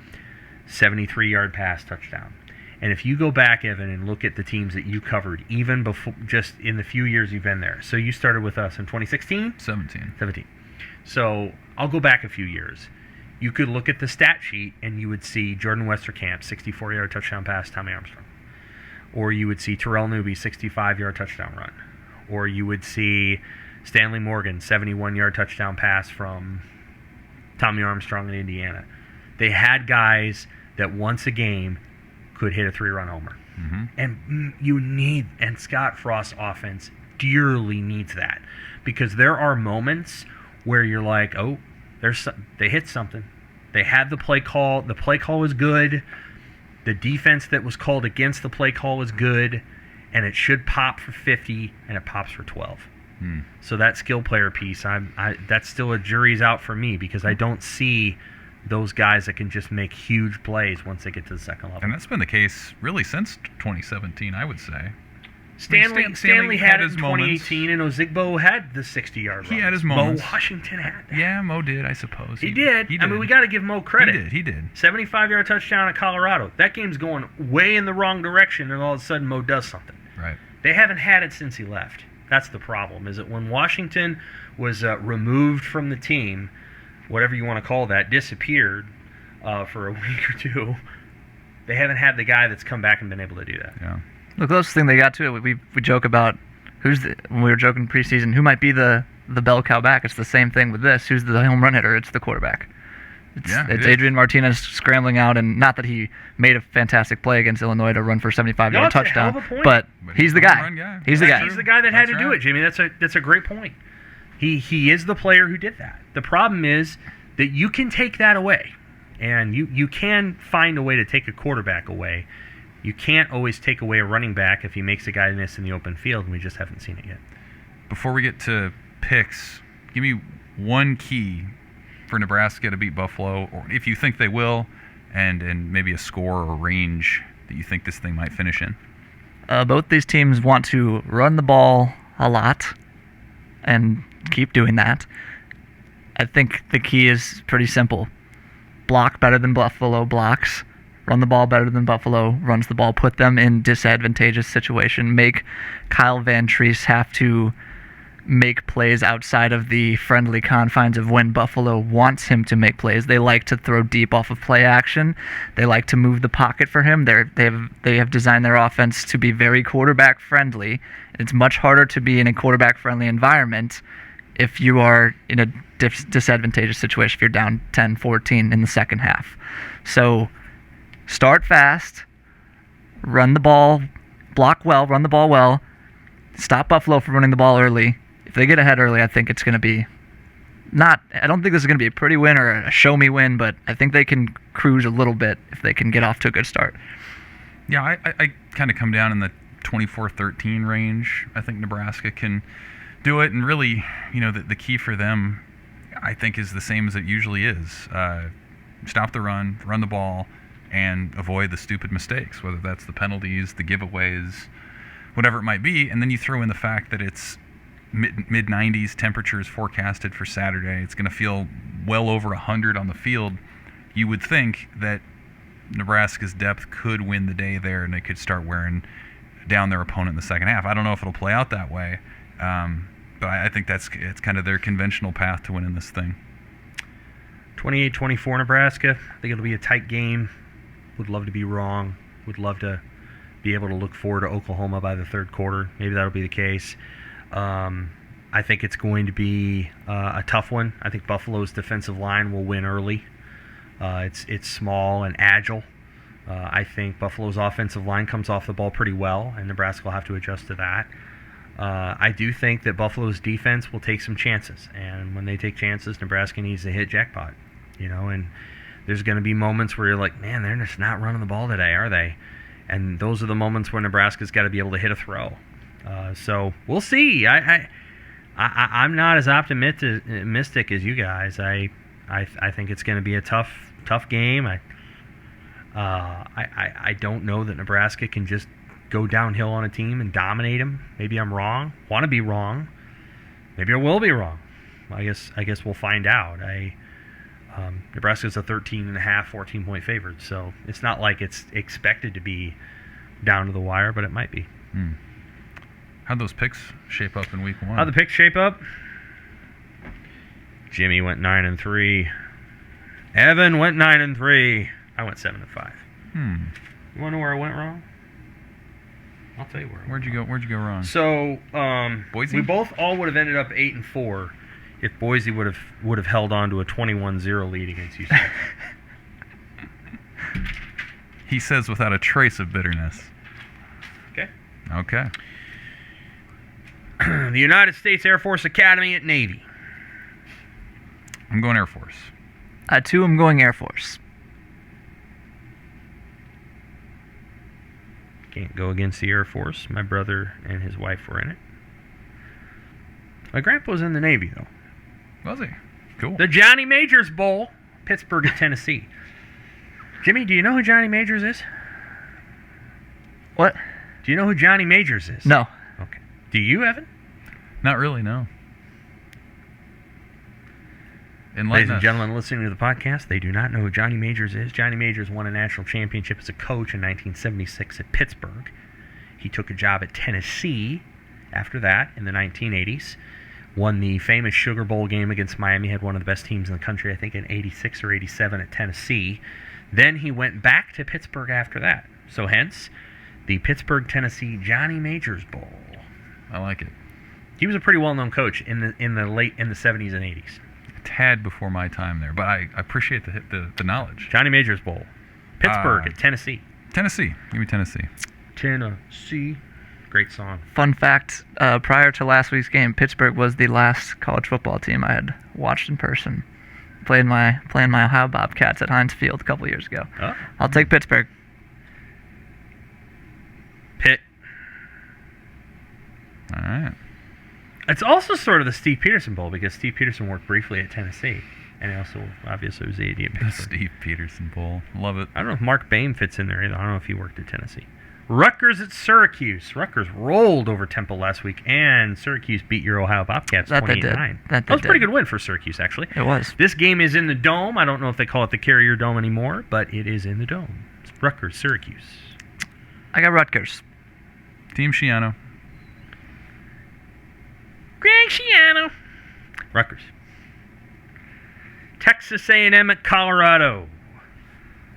73-yard pass touchdown. And if you go back, Evan, and look at the teams that you covered, even before, just in the few years you've been there. So you started with us in 2016? 17. So I'll go back a few years. You could look at the stat sheet and you would see Jordan Westerkamp, 64-yard touchdown pass, Tommy Armstrong. Or you would see Terrell Newby, 65-yard touchdown run. Or you would see Stanley Morgan, 71-yard touchdown pass from Tommy Armstrong in Indiana. They had guys that once a game could hit a 3-run homer. Mm-hmm. And Scott Frost's offense dearly needs that, because there are moments where you're like, oh, they hit something. They had the play call. The play call was good. The defense that was called against the play call was good, and it should pop for 50, and it pops for 12. So that skill player piece, that's still a jury's out for me, because I don't see those guys that can just make huge plays once they get to the second level. And that's been the case really since 2017, I would say. Stanley had it in his 2018, and Ozigbo had the 60-yard run. He had his moments. Mo Washington had that. Yeah, Mo did, I suppose. He did. I mean, we got to give Mo credit. He did. 75-yard touchdown at Colorado. That game's going way in the wrong direction, and all of a sudden Mo does something. Right. They haven't had it since he left. That's the problem, is that when Washington was removed from the team, whatever you want to call that, disappeared for a week or two, they haven't had the guy that's come back and been able to do that. Yeah. The closest thing they got to it, we joke about when we were joking preseason, who might be the bell cow back. It's the same thing with this. Who's the home run hitter? It's the quarterback. It's Adrian Martinez scrambling out, and not that he made a fantastic play against Illinois to run for a 75-yard touchdown, but he's the guy. He's the guy. He's the guy that had to do it, Jimmy. That's a great point. He is the player who did that. The problem is that you can take that away, and you can find a way to take a quarterback away. You can't always take away a running back if he makes a guy miss in the open field, and we just haven't seen it yet. Before we get to picks, give me one key for Nebraska to beat Buffalo, or if you think they will, and maybe a score or range that you think this thing might finish in. Both these teams want to run the ball a lot and keep doing that. I think the key is pretty simple. Block better than Buffalo blocks. Run the ball better than Buffalo runs the ball. Put them in disadvantageous situation. Make Kyle Van Treese have to make plays outside of the friendly confines of when Buffalo wants him to make plays. They like to throw deep off of play action. They like to move the pocket for him. They have designed their offense to be very quarterback friendly. It's much harder to be in a quarterback friendly environment if you are in a disadvantageous situation, if you're down 10-14 in the second half. So start fast, run the ball, block well, run the ball well, stop Buffalo from running the ball early. If they get ahead early, I think it's going to be I don't think this is going to be a pretty win or a show-me win, but I think they can cruise a little bit if they can get off to a good start. Yeah, I kind of come down in the 24-13 range. I think Nebraska can do it, and really, the key for them, I think, is the same as it usually is. Stop the run the ball, and avoid the stupid mistakes, whether that's the penalties, the giveaways, whatever it might be. And then you throw in the fact that it's mid-90s temperatures forecasted for Saturday. It's going to feel well over 100 on the field. You would think that Nebraska's depth could win the day there, and they could start wearing down their opponent in the second half. I don't know if it'll play out that way, but I think it's kind of their conventional path to winning this thing. 28-24 Nebraska. I think it'll be a tight game. Would love to be wrong. Would love to be able to look forward to Oklahoma by the third quarter. Maybe that'll be the case. I think it's going to be a tough one. I think Buffalo's defensive line will win early. It's small and agile. I think Buffalo's offensive line comes off the ball pretty well, and Nebraska will have to adjust to that. I do think that Buffalo's defense will take some chances, and when they take chances, Nebraska needs to hit jackpot. And there's going to be moments where you're like, man, they're just not running the ball today, are they? And those are the moments where Nebraska's got to be able to hit a throw. So we'll see. I'm not as optimistic as you guys. I think it's going to be a tough game. I don't know that Nebraska can just go downhill on a team and dominate them. Maybe I'm wrong. Want to be wrong. Maybe I will be wrong. I guess we'll find out. Nebraska's a 13.5, 14-point favorite, so it's not like it's expected to be down to the wire, but it might be. How'd those picks shape up in week 1? How'd the picks shape up? Jimmy went 9-3. Evan went 9-3. I went 7-5. You want to know where I went wrong? I'll tell you where. Where'd you go wrong? So, Boise? we both all would have ended up 8-4 if Boise would have held on to a 21-0 lead against UC. He says without a trace of bitterness. Okay. The United States Air Force Academy at Navy. I'm going Air Force. Too, I'm going Air Force. Can't go against the Air Force. My brother and his wife were in it. My grandpa was in the Navy, though. Was he? Cool. The Johnny Majors Bowl, Pittsburgh at Tennessee. Jimmy, do you know who Johnny Majors is? What? Do you know who Johnny Majors is? No. Okay. Do you, Evan? Not really, no. Ladies and gentlemen listening to the podcast, they do not know who Johnny Majors is. Johnny Majors won a national championship as a coach in 1976 at Pittsburgh. He took a job at Tennessee after that in the 1980s. Won the famous Sugar Bowl game against Miami. Had one of the best teams in the country, I think, in 86 or 87 at Tennessee. Then he went back to Pittsburgh after that. So hence, the Pittsburgh-Tennessee Johnny Majors Bowl. I like it. He was a pretty well-known coach in the 70s and 80s. A tad before my time there, but I appreciate the knowledge. Johnny Majors Bowl. Pittsburgh at Tennessee. Tennessee. Give me Tennessee. Tennessee. Great song. Fun fact, prior to last week's game, Pittsburgh was the last college football team I had watched in person. Playing my Ohio Bobcats at Heinz Field a couple years ago. Oh. I'll take Pittsburgh. Pitt. All right. It's also sort of the Steve Peterson Bowl because Steve Peterson worked briefly at Tennessee. And he also, obviously, was the AD at The Pittsburgh. Steve Peterson Bowl. Love it. I don't know if Mark Bain fits in there either. I don't know if he worked at Tennessee. Rutgers at Syracuse. Rutgers rolled over Temple last week, and Syracuse beat your Ohio Bobcats 28-9. That was a pretty good win for Syracuse, actually. It was. This game is in the Dome. I don't know if they call it the Carrier Dome anymore, but it is in the Dome. It's Rutgers, Syracuse. I got Rutgers. Team Shiano. Greg Schiano. Rutgers. Texas A&M at Colorado.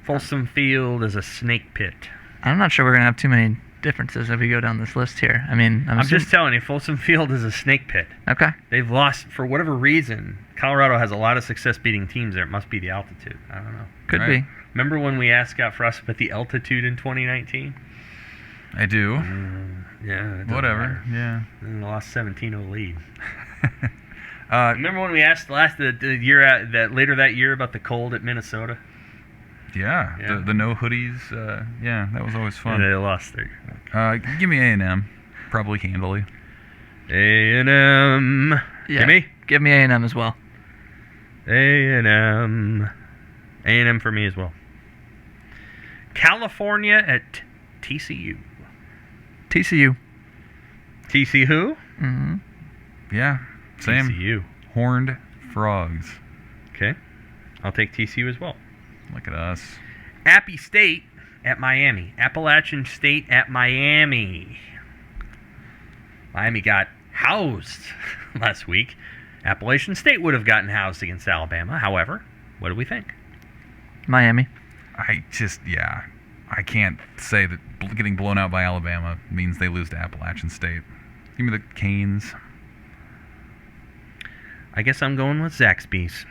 Folsom Field is a snake pit. I'm not sure we're going to have too many differences if we go down this list here. I mean, I'm just telling you, Folsom Field is a snake pit. Okay. They've lost, for whatever reason, Colorado has a lot of success beating teams there. It must be the altitude. I don't know. Could Right. be. Remember when we asked Scott Frost about the altitude in 2019? I do. Yeah. it doesn't Whatever. matter. Yeah. And lost 17-0 lead. Remember when we asked later that year about the cold at Minnesota? Yeah. Yeah. The no hoodies. Yeah, that was always fun. And they lost there. Give me A&M. Probably handily. A&M. Yeah. Jimmy? Give me A&M as well. A&M. A&M for me as well. California at TCU. TCU. TC who? Mm-hmm. Yeah. Same. TCU. Horned frogs. Okay. I'll take TCU as well. Look at us. Appy State at Miami. Appalachian State at Miami. Miami got housed last week. Appalachian State would have gotten housed against Alabama. However, what do we think? Miami. I can't say that getting blown out by Alabama means they lose to Appalachian State. Give me the Canes. I guess I'm going with Zaxby's.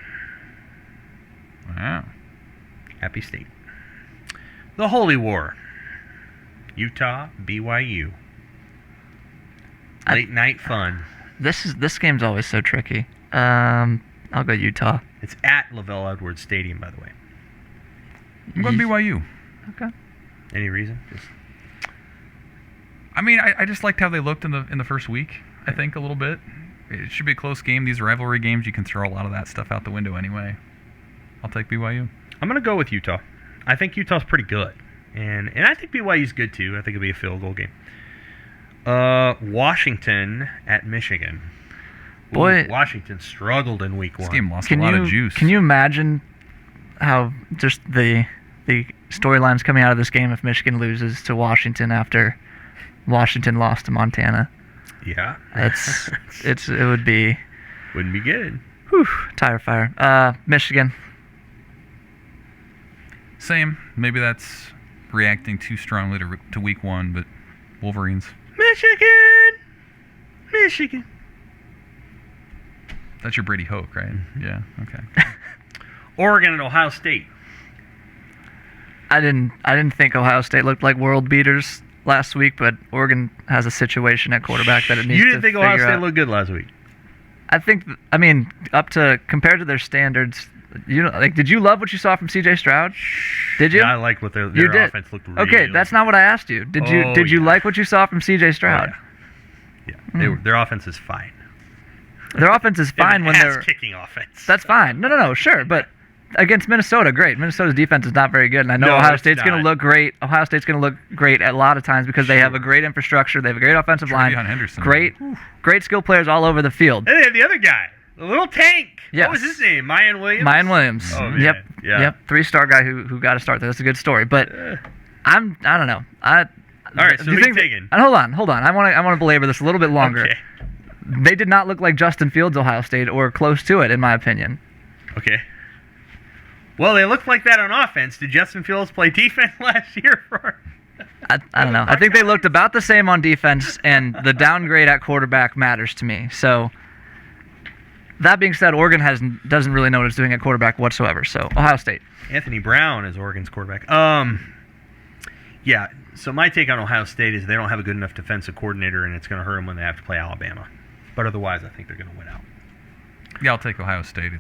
Wow. Appy State. The Holy War. Utah, BYU. Late night fun. This game's always so tricky. I'll go Utah. It's at Lavelle Edwards Stadium, by the way. I'm going BYU. Okay. Any reason? I mean, I just liked how they looked in the first week, I think, a little bit. It should be a close game. These rivalry games, you can throw a lot of that stuff out the window anyway. I'll take BYU. I'm going to go with Utah. I think Utah's pretty good. And I think BYU's good, too. I think it'll be a field goal game. Washington at Michigan. Boy. Washington struggled in week 1. This game lost a lot of juice. Can you imagine how just the storylines coming out of this game if Michigan loses to Washington after Washington lost to Montana. Yeah. It would be Wouldn't be good. tire fire. Michigan. Same. Maybe that's reacting too strongly to week one, but Wolverines. Michigan. That's your Brady Hoke, right? Mm-hmm. Yeah. Okay. Oregon and Ohio State. I didn't think Ohio State looked like world beaters last week, but Oregon has a situation at quarterback that it needs to figure out. You didn't think Ohio State looked good last week? I mean, compared to their standards, did you love what you saw from C.J. Stroud? Did you? Yeah, I like what their offense looked really Okay, that's not what I asked you. Did you like what you saw from C.J. Stroud? Oh, yeah. Their offense is fine. Their offense is fine when they're kicking offense. That's fine. No, sure, but against Minnesota, great. Minnesota's defense is not very good, and I know Ohio State's going to look great. Ohio State's going to look great at a lot of times because they have a great infrastructure. They have a great offensive line. Henderson. Great skill players all over the field. And they have the other guy, the little tank. Yes. What was his name? Mayan Williams? Oh, man. Yep. 3-star guy who got to start there. That's a good story. But I don't know. All right, so who you taking? Hold on. I want to belabor this a little bit longer. Okay. They did not look like Justin Fields' Ohio State or close to it, in my opinion. Okay. Well, they looked like that on offense. Did Justin Fields play defense last year for? I don't know. I think they looked about the same on defense, and the downgrade at quarterback matters to me. So, that being said, Oregon doesn't really know what it's doing at quarterback whatsoever. So, Ohio State. Anthony Brown is Oregon's quarterback. Yeah. So my take on Ohio State is they don't have a good enough defensive coordinator, and it's going to hurt them when they have to play Alabama. But otherwise, I think they're going to win out. Yeah, I'll take Ohio State.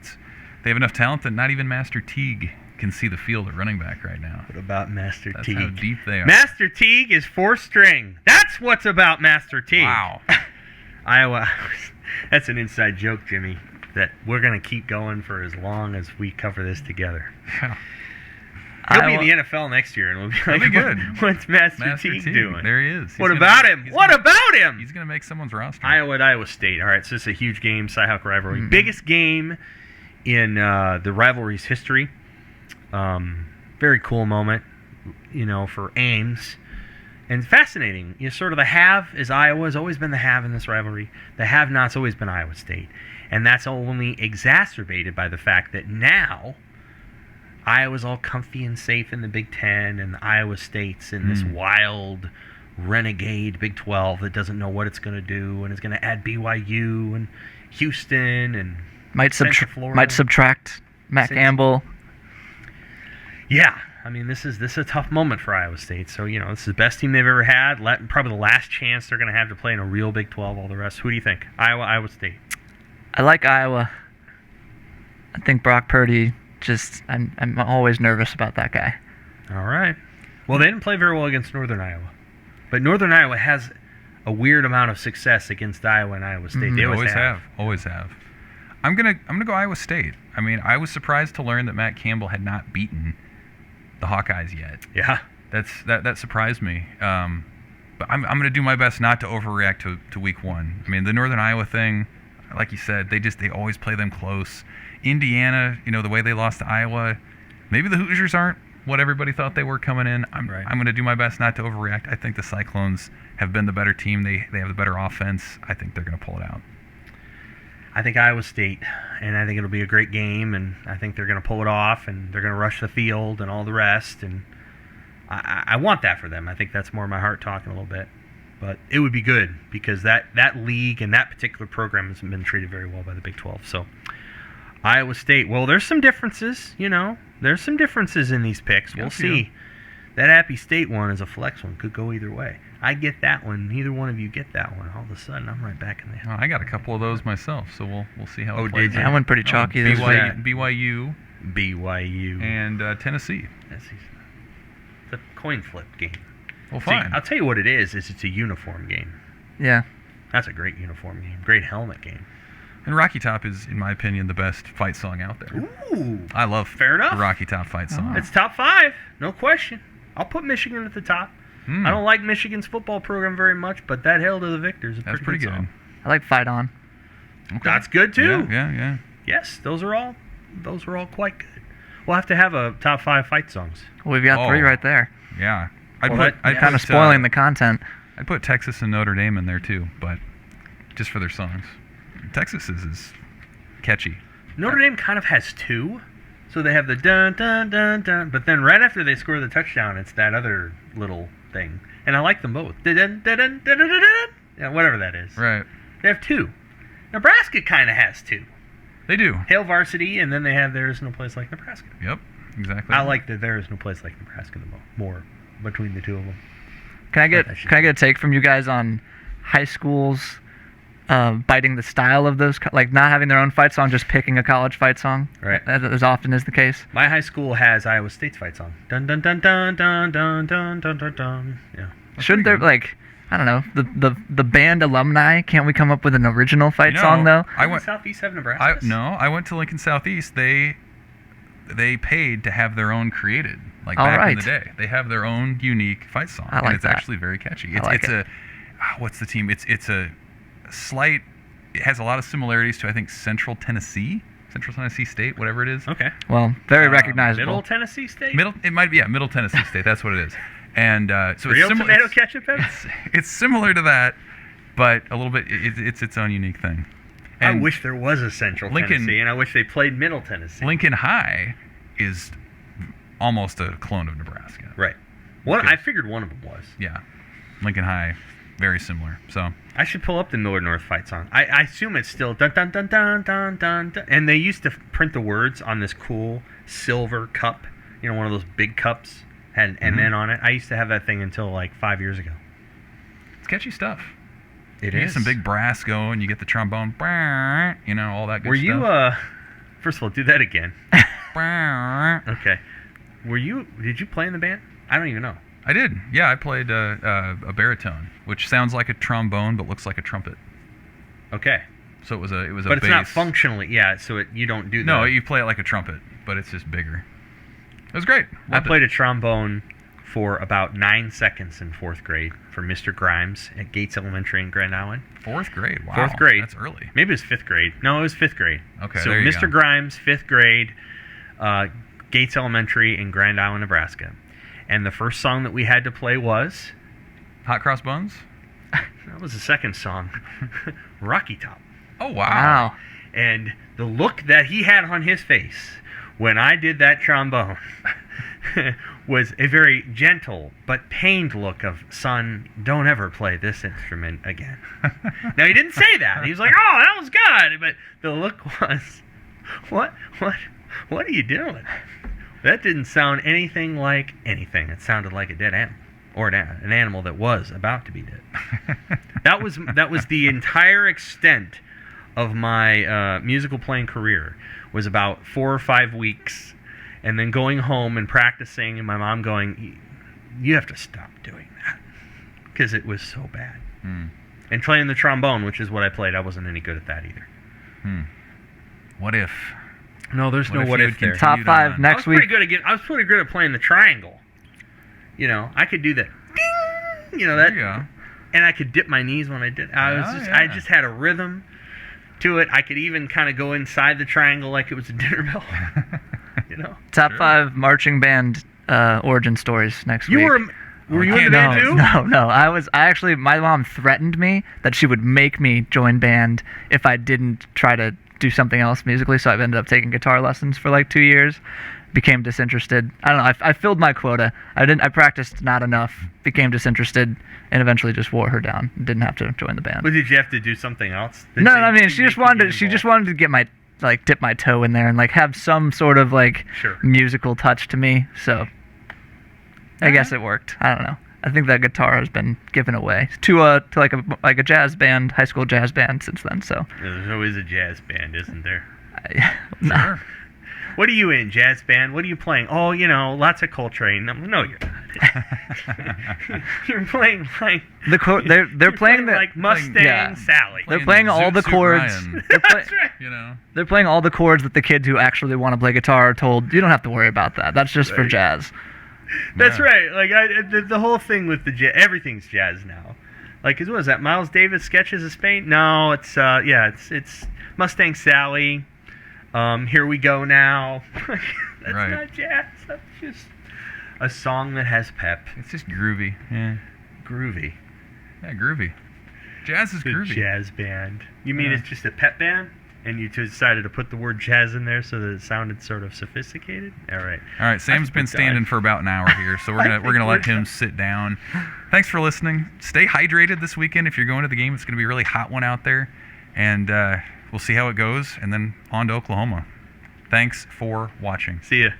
They have enough talent that not even Master Teague can see the field at running back right now. What about Master Teague? That's how deep they are. Master Teague is 4th-string. That's what's about Master Teague. Wow. Iowa. That's an inside joke, Jimmy, that we're going to keep going for as long as we cover this together. Yeah. He'll be in the NFL next year, and we'll be like, That'd be good. What's Master Teague doing? There he is. What about him? What about him? He's going to make someone's roster. Iowa at Iowa State. All right, so this is a huge game, Cy-Hawk rivalry. Biggest game in the rivalry's history. Very cool moment, for Ames. And fascinating. Sort of the have is Iowa has always been the have in this rivalry. The have-not's always been Iowa State. And that's only exacerbated by the fact that now Iowa's all comfy and safe in the Big Ten, and Iowa State's in this wild, renegade Big 12 that doesn't know what it's going to do, and is going to add BYU and Houston and might subtract Matt Campbell. Yeah, I mean this is a tough moment for Iowa State. So this is the best team they've ever had. Probably the last chance they're going to have to play in a real Big 12. All the rest. Who do you think? Iowa State. I like Iowa. I think Brock Purdy. I'm always nervous about that guy. All right. Well, they didn't play very well against Northern Iowa, but Northern Iowa has a weird amount of success against Iowa and Iowa State. They always have. I'm gonna go Iowa State. I mean, I was surprised to learn that Matt Campbell had not beaten the Hawkeyes yet. Yeah. That surprised me. But I'm gonna do my best not to overreact to week one. I mean, the Northern Iowa thing, like you said, they always play them close. Indiana, the way they lost to Iowa, maybe the Hoosiers aren't what everybody thought they were coming in. I'm going to do my best not to overreact. I think the Cyclones have been the better team. They have the better offense. I think they're going to pull it out. I think Iowa State, and I think it'll be a great game, and I think they're going to pull it off, and they're going to rush the field and all the rest, and I want that for them. I think that's more my heart talking a little bit. But it would be good because that league and that particular program hasn't been treated very well by the Big 12. So Iowa State, well, there's some differences, There's some differences in these picks. We'll see. That Appy State one is a flex one. Could go either way. I get that one. Neither one of you get that one. All of a sudden, I'm right back in there. I got a couple of those myself, so we'll see how it plays. Did you? I went pretty chalky this week. BYU. And Tennessee. It's a coin flip game. Well, fine. I'll tell you what it is it's a uniform game. Yeah. That's a great uniform game. Great helmet game. And Rocky Top is, in my opinion, the best fight song out there. Ooh. I love Fair enough. the Rocky Top fight song. It's top 5, no question. I'll put Michigan at the top. I don't like Michigan's football program very much, but that Hail to the Victors is pretty good. Song. I like Fight On. Okay. That's good too. Yeah. Yes, those are all quite good. We'll have to have a top 5 fight songs. We've got 3 right there. Yeah. Well, I'd Kind of spoiling the content. I'd put Texas and Notre Dame in there too, but just for their songs. Texas is catchy. Notre Dame kind of has 2. So they have the dun dun dun dun, but then right after they score the touchdown, it's that other little thing, and I like them both. Dun dun dun dun dun dun dun. Yeah, whatever that is. Right. They have 2. Nebraska kind of has 2. They do. Hail Varsity, and then they have There Is No Place Like Nebraska. Yep. Exactly. I like that There Is No Place Like Nebraska the more between the two of them. Can I get a take from you guys on high schools biting the style of those, like not having their own fight song, just picking a college fight song, right? As often is the case. My high school has Iowa State's fight song. Dun dun dun dun dun dun dun dun dun dun. Yeah. Shouldn't there I don't know, the band alumni? Can't we come up with an original fight song though? I went Southeast have Nebraska. I went to Lincoln Southeast. They paid to have their own created, like All back right. in the day. They have their own unique fight song, I like and it's that. actually very catchy. It has a lot of similarities to, I think, Central Tennessee State, whatever it is. Okay. Well, very recognizable. Middle Tennessee State. It might be Middle Tennessee State. That's what it is. And so Real it's similar. tomato ketchup. It's similar to that, but a little bit. It's its own unique thing. I And wish there was a Central Tennessee, and I wish they played Middle Tennessee. Lincoln High is almost a clone of Nebraska. Right. I figured one of them was. Yeah. Lincoln High, very similar. So I should pull up the Miller North fight song. I assume it's still dun dun dun dun dun dun dun. And they used to print the words on this cool silver cup. One of those big cups had an MN on it. I used to have that thing until like 5 years ago. it's catchy stuff. It You is get some big brass going. You get the trombone. All that good Were stuff. you first of all, do that again. I Okay. Did you play in the band? I don't even know. did. Yeah, I played a baritone, which sounds like a trombone but looks like a trumpet. Okay. So it was a But it's not bass. functionally, so you don't do that. No, you play it like a trumpet, but it's just bigger. It was great. I played a trombone for about 9 seconds in 4th grade for Mr. Grimes at Gates Elementary in Grand Island. 4th grade. Wow. 4th grade. That's early. Maybe it was 5th grade. No, it was 5th grade. Okay, So there you Mr. go. Grimes, 5th grade, Gates Elementary in Grand Island, Nebraska. And the first song that we had to play was... Hot cross buns? That was the second song. Rocky Top. Oh, wow. Wow. And the look that he had on his face when I did that trombone was a very gentle but pained look of, son, don't ever play this instrument again. Now, he didn't say that. He was like, oh, that was good. But the look was, what are you doing? That didn't sound anything like anything. It sounded like a dead animal, or an animal that was about to be dead. That was the entire extent of my musical playing career. Was about 4 or 5 weeks, and then going home and practicing, and my mom going, "You have to stop doing that," because it was so bad. And playing the trombone, which is what I played, I wasn't any good at that either. What if? No, there's no what if there. Top 5 next week. I was pretty good at playing the triangle. I could do the ding, that. There you go. And I could dip my knees when I did. I just had a rhythm to it. I could even kind of go inside the triangle like it was a dinner bell. Top 5 marching band origin stories next week. Were you in the band too? No. My mom threatened me that she would make me join band if I didn't try to do something else musically, so I've ended up taking guitar lessons for like 2 years. Became disinterested. I don't know. I filled my quota. I practiced not enough. Became disinterested, and eventually just wore her down. Didn't have to join the band. But did you have to do something else? No, I mean she just wanted to get my dip my toe in there and have some sort of musical touch to me. So I guess it worked. I don't know. I think that guitar has been given away to a jazz band, high school jazz band since then. So there's always a jazz band, isn't there? No. Sure. What are you in, jazz band? What are you playing? Oh, lots of Coltrane. No, you're not. You're playing like they're playing like Mustang Sally. They're playing all the Zoot Suit chords. Ryan. That's right. They're playing all the chords that the kids who actually want to play guitar are told you don't have to worry about that. That's just for jazz. That's Yeah. right. Like the whole thing with everything's jazz now. Like, what is that? Miles Davis Sketches of Spain? No, it's Mustang Sally. Here we go now. That's Right. not jazz. That's just a song that has pep. It's just groovy. Yeah. Groovy. Yeah, groovy. Jazz is The groovy. jazz band. You mean Yeah. it's just a pep band? And you decided to put the word jazz in there so that it sounded sort of sophisticated? All right. All right, Sam's think been we're standing done. for about an hour here, so we're gonna let him sit down. Thanks for listening. Stay hydrated this weekend if you're going to the game. It's gonna be a really hot one out there, and we'll see how it goes, and then on to Oklahoma. Thanks for watching. See ya.